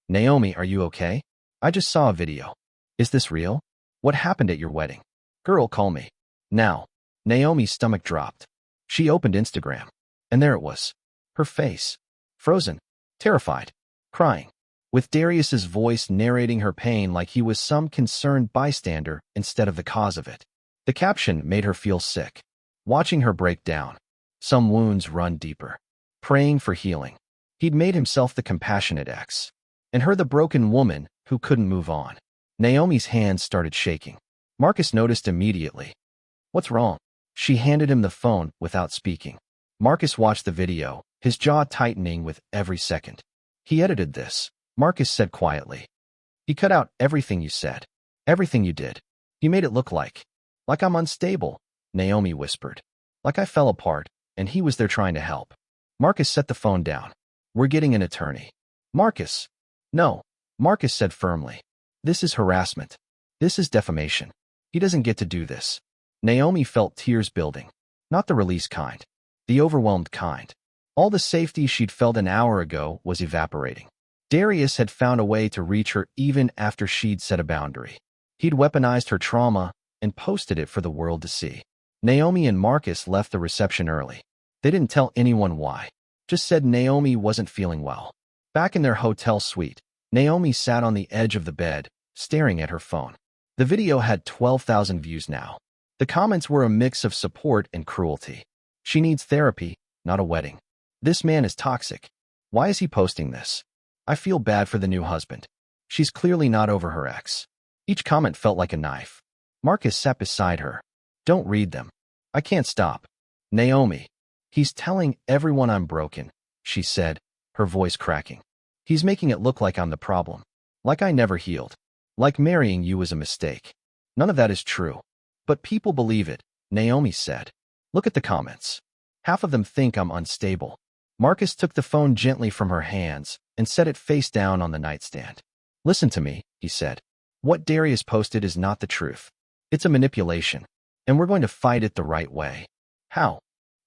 "Naomi, are you okay? I just saw a video. Is this real? What happened at your wedding? Girl, call me. Now." Naomi's stomach dropped. She opened Instagram, and there it was. Her face. Frozen. Terrified. Crying. With Darius's voice narrating her pain like he was some concerned bystander instead of the cause of it. The caption made her feel sick. Watching her break down. Some wounds run deeper. Praying for healing. He'd made himself the compassionate ex. And her the broken woman who couldn't move on. Naomi's hands started shaking. Marcus noticed immediately. "What's wrong?" She handed him the phone without speaking. Marcus watched the video, his jaw tightening with every second. "He edited this," Marcus said quietly. "He cut out everything you said, everything you did. He made it look like I'm unstable," Naomi whispered. "Like I fell apart, and he was there trying to help." Marcus set the phone down. "We're getting an attorney." "Marcus." "No," Marcus said firmly. "This is harassment. This is defamation. He doesn't get to do this." Naomi felt tears building. Not the release kind. The overwhelmed kind. All the safety she'd felt an hour ago was evaporating. Darius had found a way to reach her even after she'd set a boundary. He'd weaponized her trauma and posted it for the world to see. Naomi and Marcus left the reception early. They didn't tell anyone why. Just said Naomi wasn't feeling well. Back in their hotel suite, Naomi sat on the edge of the bed, staring at her phone. The video had 12,000 views now. The comments were a mix of support and cruelty. "She needs therapy, not a wedding. This man is toxic. Why is he posting this? I feel bad for the new husband. She's clearly not over her ex." Each comment felt like a knife. Marcus sat beside her. "Don't read them. I can't stop." "Naomi, he's telling everyone I'm broken," she said, her voice cracking. "He's making it look like I'm the problem. Like I never healed. Like marrying you was a mistake. None of that is true. But people believe it," Naomi said. "Look at the comments. Half of them think I'm unstable." Marcus took the phone gently from her hands and set it face down on the nightstand. "Listen to me," he said. "What Darius posted is not the truth. It's a manipulation, and we're going to fight it the right way." "How?"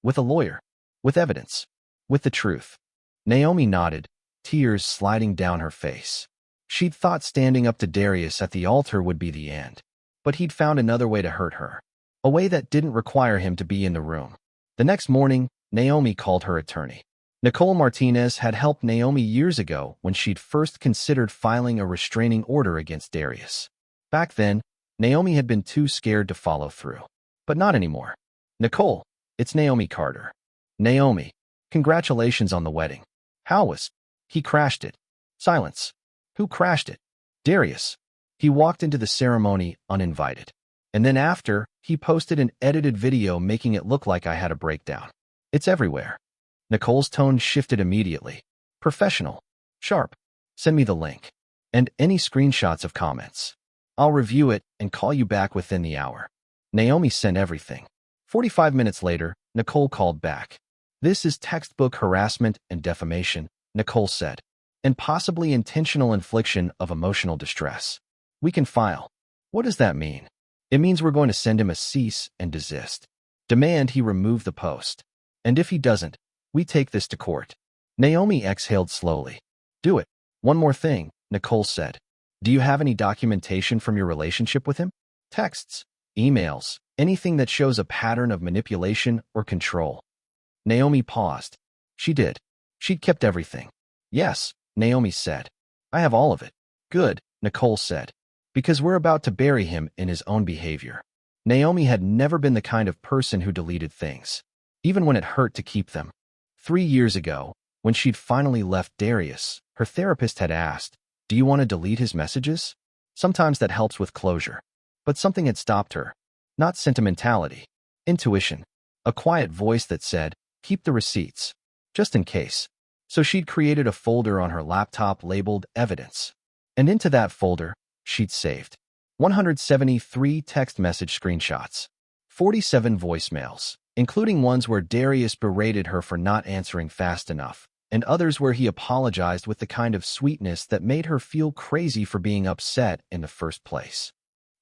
"With a lawyer. With evidence. With the truth." Naomi nodded, tears sliding down her face. She'd thought standing up to Darius at the altar would be the end. But he'd found another way to hurt her. A way that didn't require him to be in the room. The next morning, Naomi called her attorney. Nicole Martinez had helped Naomi years ago when she'd first considered filing a restraining order against Darius. Back then, Naomi had been too scared to follow through. But not anymore. "Nicole, it's Naomi Carter." "Naomi, congratulations on the wedding. How was?" "He crashed it." Silence. "Who crashed it?" "Darius. He walked into the ceremony uninvited. And then after, he posted an edited video making it look like I had a breakdown. It's everywhere." Nicole's tone shifted immediately. "Professional. Sharp. Send me the link. And any screenshots of comments. I'll review it and call you back within the hour." Naomi sent everything. 45 minutes later, Nicole called back. "This is textbook harassment and defamation," Nicole said. "And possibly intentional infliction of emotional distress. We can file." "What does that mean?" "It means we're going to send him a cease and desist. Demand he remove the post. And if he doesn't, we take this to court." Naomi exhaled slowly. "Do it." "One more thing," Nicole said. "Do you have any documentation from your relationship with him? Texts, emails, anything that shows a pattern of manipulation or control?" Naomi paused. She did. She'd kept everything. "Yes," Naomi said. "I have all of it." "Good," Nicole said. "Because we're about to bury him in his own behavior." Naomi had never been the kind of person who deleted things, even when it hurt to keep them. 3 years ago, when she'd finally left Darius, her therapist had asked, "Do you want to delete his messages?" Sometimes that helps with closure. But something had stopped her. Not sentimentality. Intuition. A quiet voice that said, "Keep the receipts. Just in case." So she'd created a folder on her laptop labeled Evidence. And into that folder, she'd saved 173 text message screenshots, 47 voicemails, including ones where Darius berated her for not answering fast enough, and others where he apologized with the kind of sweetness that made her feel crazy for being upset in the first place.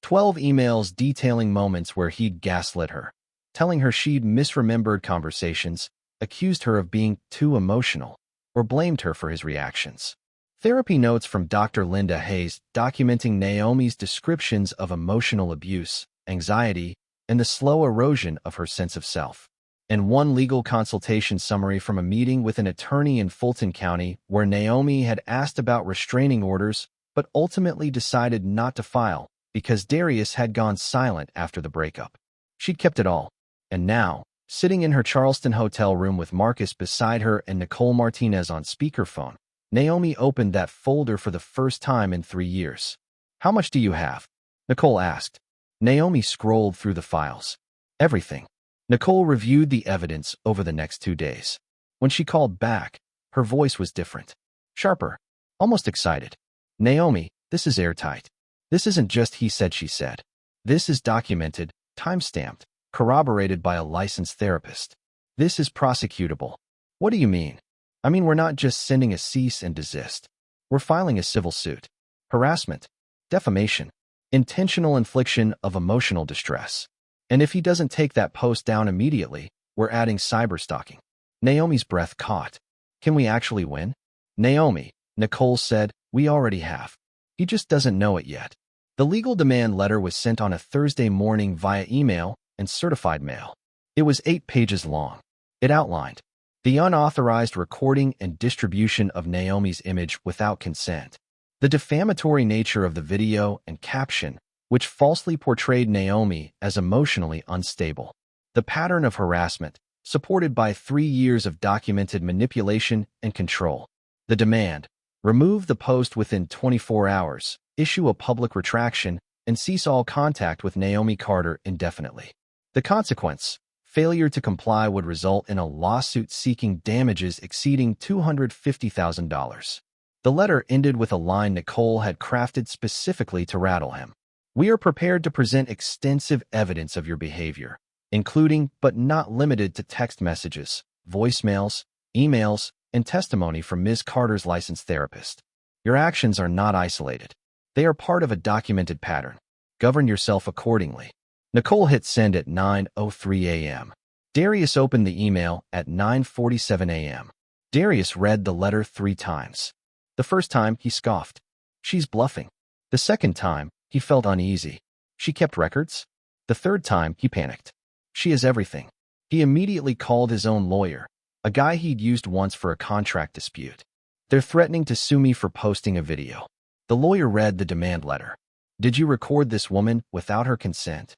12 emails detailing moments where he'd gaslit her, telling her she'd misremembered conversations, accused her of being too emotional, or blamed her for his reactions. Therapy notes from Dr. Linda Hayes documenting Naomi's descriptions of emotional abuse, anxiety, and the slow erosion of her sense of self. And one legal consultation summary from a meeting with an attorney in Fulton County where Naomi had asked about restraining orders but ultimately decided not to file because Darius had gone silent after the breakup. She'd kept it all. And now, sitting in her Charleston hotel room with Marcus beside her and Nicole Martinez on speakerphone, Naomi opened that folder for the first time in 3 years. "How much do you have?" Nicole asked. Naomi scrolled through the files. "Everything." Nicole reviewed the evidence over the next 2 days. When she called back, her voice was different. Sharper. Almost excited. "Naomi, this is airtight. This isn't just he said she said. This is documented, time-stamped, corroborated by a licensed therapist. This is prosecutable." "What do you mean?" "I mean, we're not just sending a cease and desist. We're filing a civil suit. Harassment, defamation, intentional infliction of emotional distress. And if he doesn't take that post down immediately, we're adding cyberstalking." Naomi's breath caught. "Can we actually win?" "Naomi," Nicole said, "we already have. He just doesn't know it yet." The legal demand letter was sent on a Thursday morning via email and certified mail. It was 8 pages long. It outlined the unauthorized recording and distribution of Naomi's image without consent, the defamatory nature of the video and caption, which falsely portrayed Naomi as emotionally unstable, the pattern of harassment, supported by 3 years of documented manipulation and control. The demand: remove the post within 24 hours, issue a public retraction, and cease all contact with Naomi Carter indefinitely. The consequence: failure to comply would result in a lawsuit seeking damages exceeding $250,000. The letter ended with a line Nicole had crafted specifically to rattle him. "We are prepared to present extensive evidence of your behavior, including but not limited to text messages, voicemails, emails, and testimony from Ms. Carter's licensed therapist. Your actions are not isolated. They are part of a documented pattern. Govern yourself accordingly." Nicole hit send at 9:03 a.m. Darius opened the email at 9:47 a.m. Darius read the letter 3 times. The first time, he scoffed. "She's bluffing." The second time, he felt uneasy. "She kept records?" The third time, he panicked. "She has everything." He immediately called his own lawyer, a guy he'd used once for a contract dispute. "They're threatening to sue me for posting a video." The lawyer read the demand letter. "Did you record this woman without her consent?"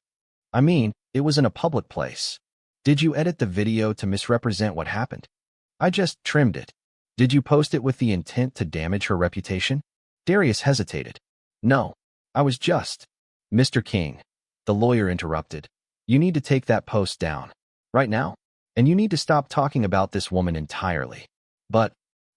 "I mean, it was in a public place." "Did you edit the video to misrepresent what happened?" "I just trimmed it." "Did you post it with the intent to damage her reputation?" Darius hesitated. "No, I was just—" "Mr. King," the lawyer interrupted, "you need to take that post down. Right now. And you need to stop talking about this woman entirely." "But—"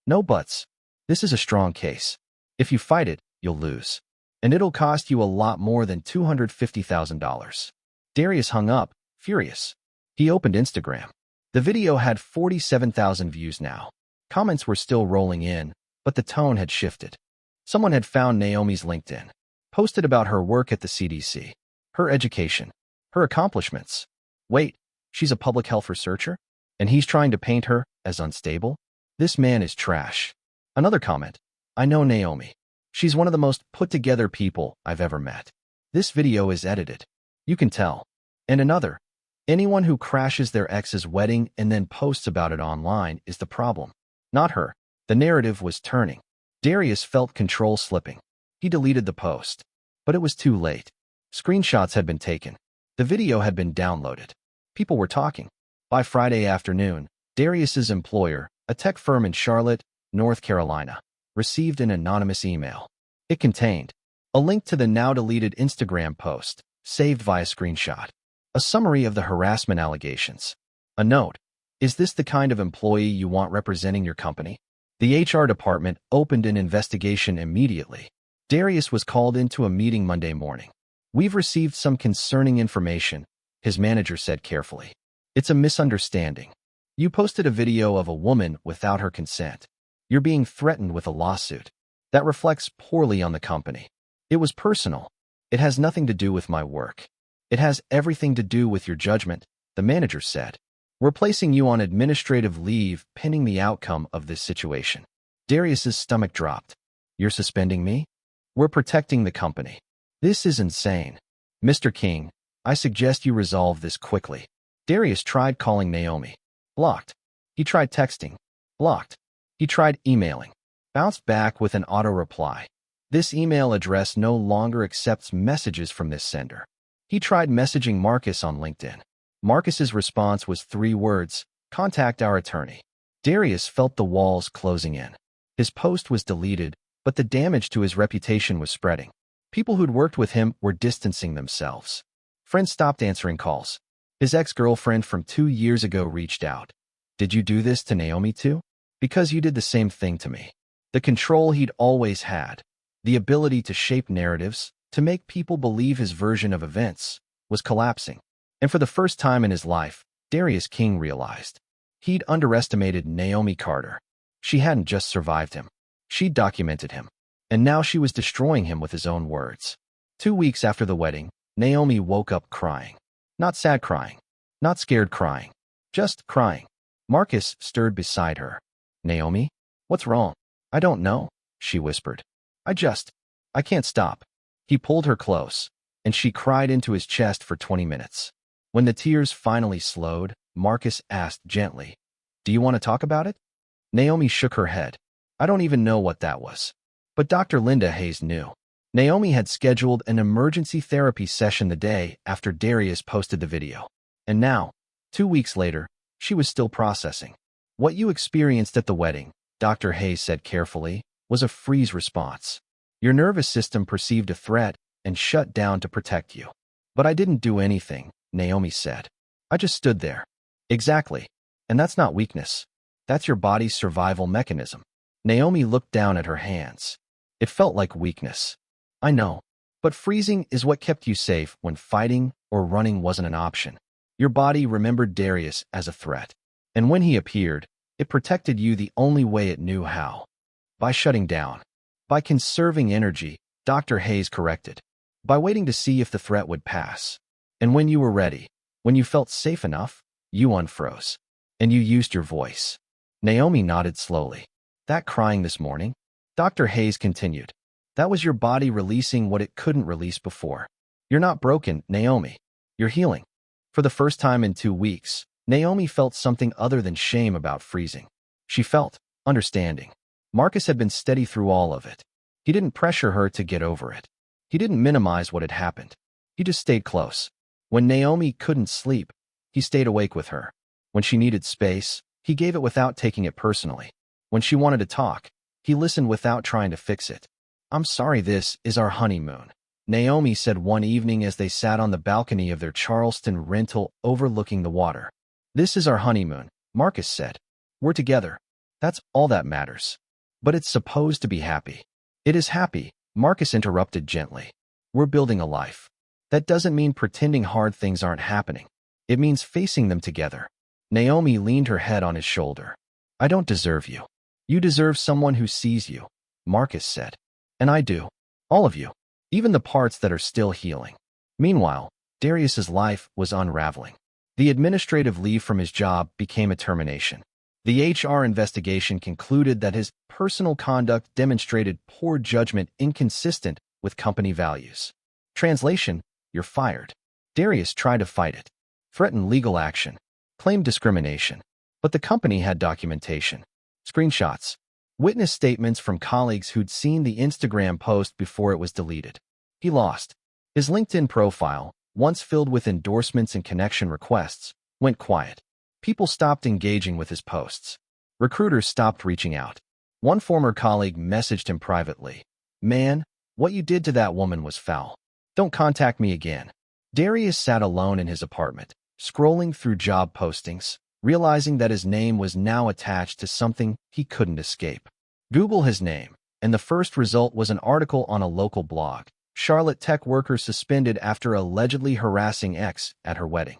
"No buts. This is a strong case. If you fight it, you'll lose. And it'll cost you a lot more than $250,000. Darius hung up, furious. He opened Instagram. The video had 47,000 views now. Comments were still rolling in, but the tone had shifted. Someone had found Naomi's LinkedIn, posted about her work at the CDC, her education, her accomplishments. Wait, she's a public health researcher? And he's trying to paint her as unstable? This man is trash. Another comment: "I know Naomi. She's one of the most put-together people I've ever met. This video is edited. You can tell." And another: "Anyone who crashes their ex's wedding and then posts about it online is the problem, not her." The narrative was turning. Darius felt control slipping. He deleted the post. But it was too late. Screenshots had been taken. The video had been downloaded. People were talking. By Friday afternoon, Darius's employer, a tech firm in Charlotte, North Carolina, received an anonymous email. It contained a link to the now-deleted Instagram post, saved via screenshot, a summary of the harassment allegations, a note: "Is this the kind of employee you want representing your company?" The HR department opened an investigation immediately. Darius was called into a meeting Monday morning. "We've received some concerning information," his manager said carefully. "It's a misunderstanding. You posted a video of a woman without her consent. You're being threatened with a lawsuit. That reflects poorly on the company. It was personal. It has nothing to do with my work. It has everything to do with your judgment," the manager said. "We're placing you on administrative leave pending the outcome of this situation." Darius's stomach dropped. "You're suspending me? We're protecting the company. This is insane. Mr. King, I suggest you resolve this quickly." Darius tried calling Naomi. Blocked. He tried texting. Blocked. He tried emailing. Bounced back with an auto-reply. This email address no longer accepts messages from this sender. He tried messaging Marcus on LinkedIn. Marcus's response was 3 words: "Contact our attorney." Darius felt the walls closing in. His post was deleted, but the damage to his reputation was spreading. People who'd worked with him were distancing themselves. Friends stopped answering calls. His ex-girlfriend from 2 years ago reached out. "Did you do this to Naomi too? Because you did the same thing to me." The control he'd always had, the ability to shape narratives, to make people believe his version of events, was collapsing. And for the first time in his life, Darius King realized he'd underestimated Naomi Carter. She hadn't just survived him. She'd documented him. And now she was destroying him with his own words. 2 weeks after the wedding, Naomi woke up crying. Not sad crying. Not scared crying. Just crying. Marcus stirred beside her. "Naomi? What's wrong?" "I don't know," she whispered. I can't stop." He pulled her close, and she cried into his chest for 20 minutes. When the tears finally slowed, Marcus asked gently, "Do you want to talk about it?" Naomi shook her head. "I don't even know what that was." But Dr. Linda Hayes knew. Naomi had scheduled an emergency therapy session the day after Darius posted the video. And now, 2 weeks later, she was still processing. "What you experienced at the wedding," Dr. Hayes said carefully, "was a freeze response. Your nervous system perceived a threat and shut down to protect you." "But I didn't do anything," Naomi said. "I just stood there." "Exactly. And that's not weakness. That's your body's survival mechanism." Naomi looked down at her hands. "It felt like weakness." "I know. But freezing is what kept you safe when fighting or running wasn't an option. Your body remembered Darius as a threat. And when he appeared, it protected you the only way it knew how. By shutting down. By conserving energy," Dr. Hayes corrected. "By waiting to see if the threat would pass. And when you were ready, when you felt safe enough, you unfroze. And you used your voice." Naomi nodded slowly. "That crying this morning?" Dr. Hayes continued. "That was your body releasing what it couldn't release before. You're not broken, Naomi. You're healing." For the first time in 2 weeks, Naomi felt something other than shame about freezing. She felt understanding. Marcus had been steady through all of it. He didn't pressure her to get over it. He didn't minimize what had happened. He just stayed close. When Naomi couldn't sleep, he stayed awake with her. When she needed space, he gave it without taking it personally. When she wanted to talk, he listened without trying to fix it. "I'm sorry, this is our honeymoon," Naomi said one evening as they sat on the balcony of their Charleston rental overlooking the water. "This is our honeymoon," Marcus said. "We're together. That's all that matters. But it's supposed to be happy." "It is happy," Marcus interrupted gently. "We're building a life. That doesn't mean pretending hard things aren't happening. It means facing them together." Naomi leaned her head on his shoulder. "I don't deserve you. You deserve someone who sees you," Marcus said. "And I do. All of you. Even the parts that are still healing." Meanwhile, Darius's life was unraveling. The administrative leave from his job became a termination. The HR investigation concluded that his personal conduct demonstrated poor judgment inconsistent with company values. Translation: "You're fired." Darius tried to fight it, threatened legal action, claimed discrimination. But the company had documentation. Screenshots. Witness statements from colleagues who'd seen the Instagram post before it was deleted. He lost. His LinkedIn profile, once filled with endorsements and connection requests, went quiet. People stopped engaging with his posts. Recruiters stopped reaching out. One former colleague messaged him privately. "Man, what you did to that woman was foul. Don't contact me again." Darius sat alone in his apartment, scrolling through job postings, realizing that his name was now attached to something he couldn't escape. Google his name, and the first result was an article on a local blog. Charlotte tech worker suspended after allegedly harassing ex at her wedding.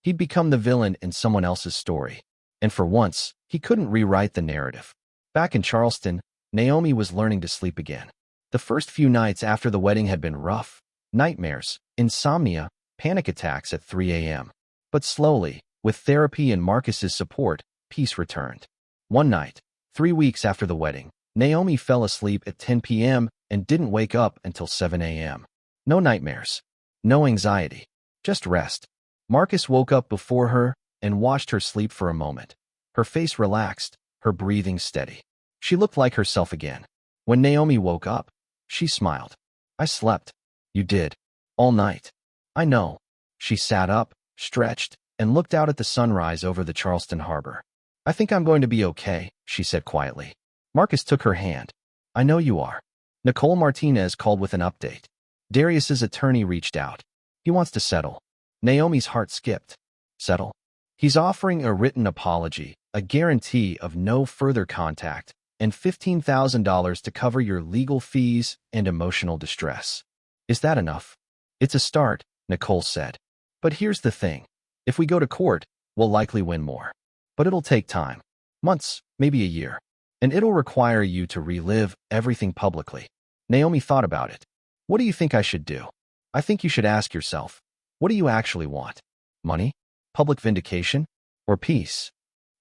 He'd become the villain in someone else's story, and for once, he couldn't rewrite the narrative. Back in Charleston, Naomi was learning to sleep again. The first few nights after the wedding had been rough. Nightmares, insomnia, panic attacks at 3 a.m. But slowly, with therapy and Marcus's support, peace returned. One night, 3 weeks after the wedding, Naomi fell asleep at 10 p.m. and didn't wake up until 7 a.m. No nightmares, no anxiety, just rest. Marcus woke up before her and watched her sleep for a moment. Her face relaxed, her breathing steady. She looked like herself again. When Naomi woke up, she smiled. I slept. You did. All night. I know. She sat up, stretched, and looked out at the sunrise over the Charleston harbor. I think I'm going to be okay, she said quietly. Marcus took her hand. I know you are. Nicole Martinez called with an update. Darius's attorney reached out. He wants to settle. Naomi's heart skipped. Settle? He's offering a written apology, a guarantee of no further contact, and $15,000 to cover your legal fees and emotional distress. Is that enough? It's a start, Nicole said. But here's the thing. If we go to court, we'll likely win more. But it'll take time. Months, maybe a year. And it'll require you to relive everything publicly. Naomi thought about it. What do you think I should do? I think you should ask yourself, what do you actually want? Money? Public vindication? Or peace?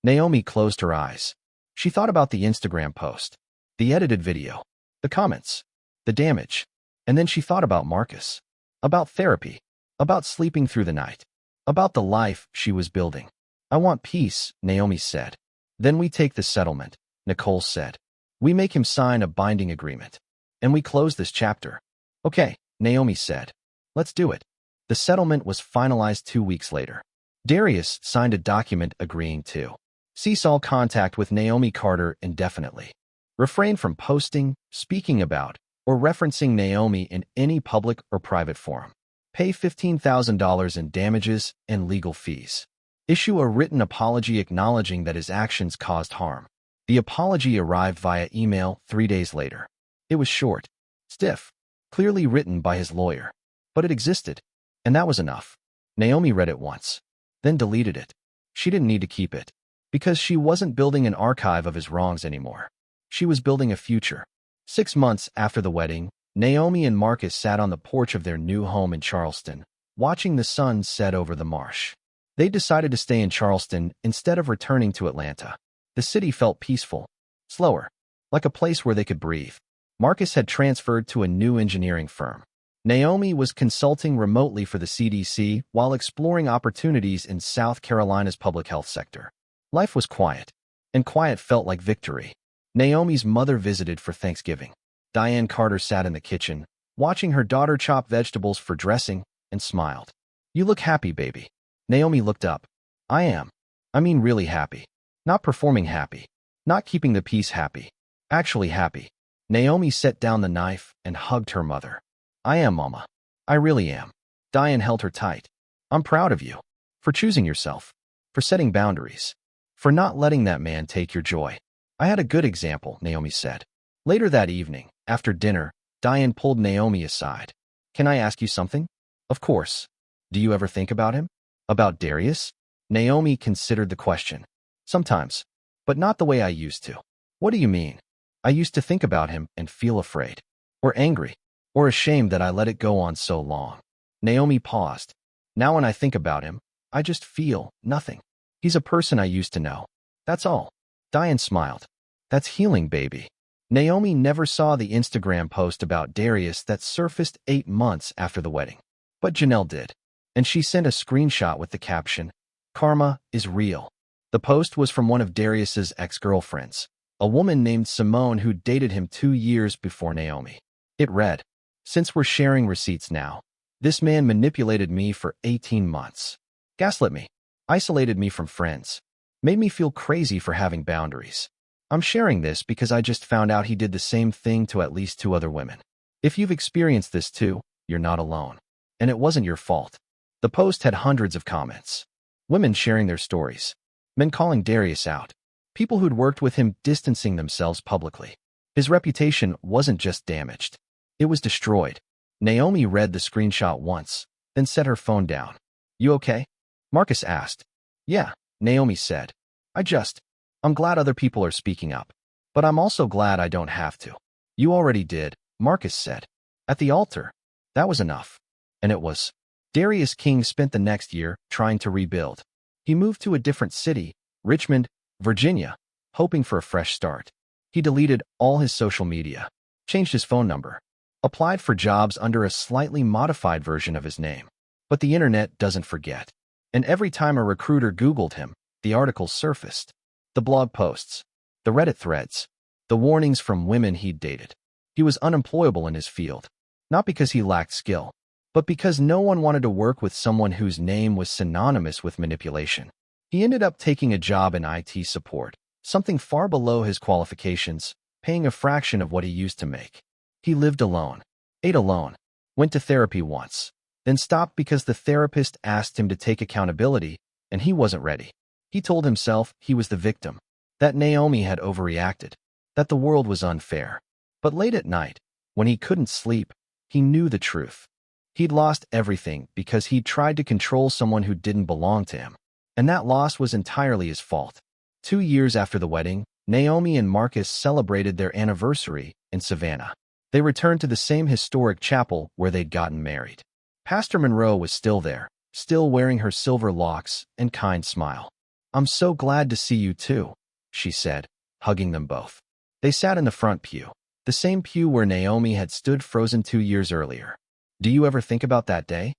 Naomi closed her eyes. She thought about the Instagram post, the edited video, the comments, the damage. And then she thought about Marcus, about therapy, about sleeping through the night, about the life she was building. I want peace, Naomi said. Then we take the settlement, Nicole said. We make him sign a binding agreement. And we close this chapter. Okay, Naomi said. Let's do it. The settlement was finalized 2 weeks later. Darius signed a document agreeing to cease all contact with Naomi Carter indefinitely. Refrain from posting, speaking about, or referencing Naomi in any public or private forum. Pay $15,000 in damages and legal fees. Issue a written apology acknowledging that his actions caused harm. The apology arrived via email 3 days later. It was short, stiff, clearly written by his lawyer. But it existed, and that was enough. Naomi read it once, then deleted it. She didn't need to keep it, because she wasn't building an archive of his wrongs anymore. She was building a future. 6 months after the wedding, Naomi and Marcus sat on the porch of their new home in Charleston, watching the sun set over the marsh. They decided to stay in Charleston instead of returning to Atlanta. The city felt peaceful, slower, like a place where they could breathe. Marcus had transferred to a new engineering firm. Naomi was consulting remotely for the CDC while exploring opportunities in South Carolina's public health sector. Life was quiet, and quiet felt like victory. Naomi's mother visited for Thanksgiving. Diane Carter sat in the kitchen, watching her daughter chop vegetables for dressing, and smiled. You look happy, baby. Naomi looked up. I am. I mean really happy. Not performing happy. Not keeping the peace happy. Actually happy. Naomi set down the knife and hugged her mother. I am, Mama. I really am. Diane held her tight. I'm proud of you. For choosing yourself. For setting boundaries. For not letting that man take your joy. I had a good example, Naomi said. Later that evening, after dinner, Diane pulled Naomi aside. Can I ask you something? Of course. Do you ever think about him? About Darius? Naomi considered the question. Sometimes. But not the way I used to. What do you mean? I used to think about him and feel afraid. Or angry. Or ashamed that I let it go on so long. Naomi paused. Now when I think about him, I just feel nothing. He's a person I used to know. That's all. Diane smiled. That's healing, baby. Naomi never saw the Instagram post about Darius that surfaced 8 months after the wedding. But Janelle did. And she sent a screenshot with the caption, Karma is real. The post was from one of Darius's ex-girlfriends, a woman named Simone who dated him 2 years before Naomi. It read, Since we're sharing receipts now, this man manipulated me for 18 months. Gaslit me. Isolated me from friends. Made me feel crazy for having boundaries. I'm sharing this because I just found out he did the same thing to at least 2 other women. If you've experienced this too, you're not alone. And it wasn't your fault. The post had hundreds of comments. Women sharing their stories. Men calling Darius out. People who'd worked with him distancing themselves publicly. His reputation wasn't just damaged. It was destroyed. Naomi read the screenshot once, then set her phone down. You okay? Marcus asked. Yeah, Naomi said. I'm glad other people are speaking up. But I'm also glad I don't have to. You already did, Marcus said. At the altar. That was enough. And it was. Darius King spent the next year trying to rebuild. He moved to a different city, Richmond, Virginia, hoping for a fresh start. He deleted all his social media, changed his phone number, applied for jobs under a slightly modified version of his name. But the internet doesn't forget. And every time a recruiter Googled him, the articles surfaced. The blog posts, the Reddit threads, the warnings from women he'd dated. He was unemployable in his field, not because he lacked skill, but because no one wanted to work with someone whose name was synonymous with manipulation. He ended up taking a job in IT support, something far below his qualifications, paying a fraction of what he used to make. He lived alone, ate alone, went to therapy once, then stopped because the therapist asked him to take accountability, and he wasn't ready. He told himself he was the victim, that Naomi had overreacted, that the world was unfair. But late at night, when he couldn't sleep, he knew the truth. He'd lost everything because he'd tried to control someone who didn't belong to him. And that loss was entirely his fault. 2 years after the wedding, Naomi and Marcus celebrated their anniversary in Savannah. They returned to the same historic chapel where they'd gotten married. Pastor Monroe was still there, still wearing her silver locks and kind smile. I'm so glad to see you too, she said, hugging them both. They sat in the front pew, the same pew where Naomi had stood frozen 2 years earlier. Do you ever think about that day?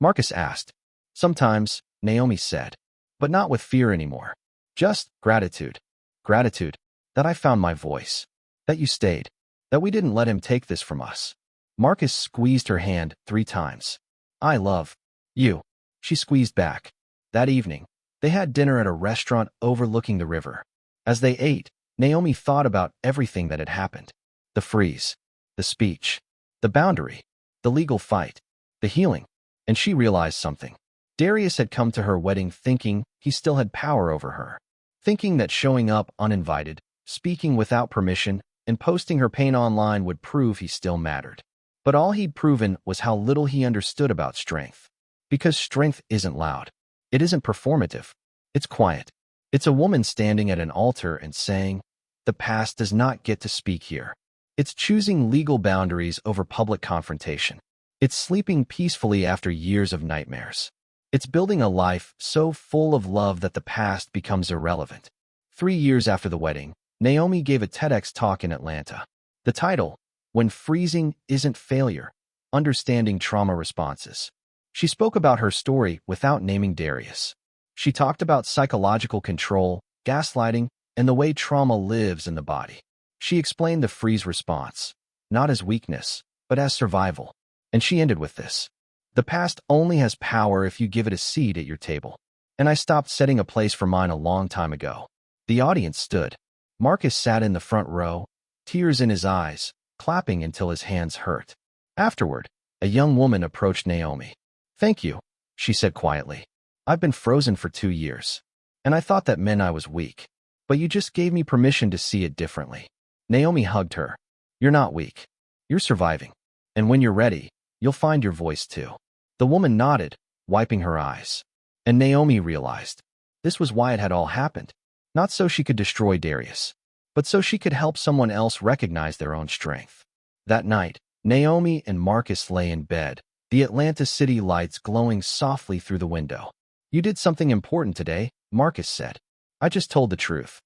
Marcus asked. Sometimes, Naomi said, but not with fear anymore. Just gratitude. Gratitude that I found my voice, that you stayed, that we didn't let him take this from us. Marcus squeezed her hand 3 times. I love you. She squeezed back. That evening, they had dinner at a restaurant overlooking the river. As they ate, Naomi thought about everything that had happened. The freeze, the speech, the boundary, the legal fight, the healing, and she realized something. Darius had come to her wedding thinking he still had power over her, thinking that showing up uninvited, speaking without permission, and posting her pain online would prove he still mattered. But all he'd proven was how little he understood about strength. Because strength isn't loud. It isn't performative. It's quiet. It's a woman standing at an altar and saying, the past does not get to speak here. It's choosing legal boundaries over public confrontation. It's sleeping peacefully after years of nightmares. It's building a life so full of love that the past becomes irrelevant. 3 years after the wedding, Naomi gave a TEDx talk in Atlanta. The title, When Freezing Isn't Failure, Understanding Trauma Responses. She spoke about her story without naming Darius. She talked about psychological control, gaslighting, and the way trauma lives in the body. She explained the freeze response, not as weakness, but as survival. And she ended with this. The past only has power if you give it a seat at your table. And I stopped setting a place for mine a long time ago. The audience stood. Marcus sat in the front row, tears in his eyes, clapping until his hands hurt. Afterward, a young woman approached Naomi. Thank you, she said quietly. I've been frozen for 2 years. And I thought that meant I was weak. But you just gave me permission to see it differently. Naomi hugged her. You're not weak. You're surviving. And when you're ready, you'll find your voice too. The woman nodded, wiping her eyes. And Naomi realized. This was why it had all happened. Not so she could destroy Darius, but so she could help someone else recognize their own strength. That night, Naomi and Marcus lay in bed, the Atlanta city lights glowing softly through the window. You did something important today, Marcus said. I just told the truth.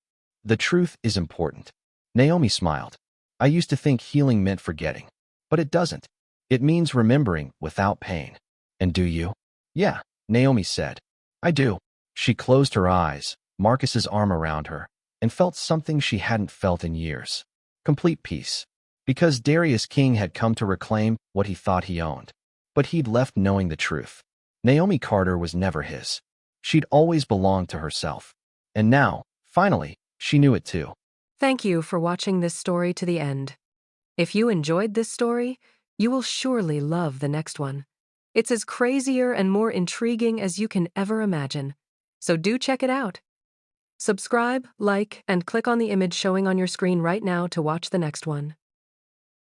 The truth is important. Naomi smiled. I used to think healing meant forgetting. But it doesn't. It means remembering without pain. And do you? Yeah, Naomi said. I do. She closed her eyes, Marcus's arm around her, and felt something she hadn't felt in years. Complete peace. Because Darius King had come to reclaim what he thought he owned. But he'd left knowing the truth. Naomi Carter was never his. She'd always belonged to herself. And now, finally, she knew it too. Thank you for watching this story to the end. If you enjoyed this story, you will surely love the next one. It's as crazier and more intriguing as you can ever imagine. So do check it out. Subscribe, like, and click on the image showing on your screen right now to watch the next one.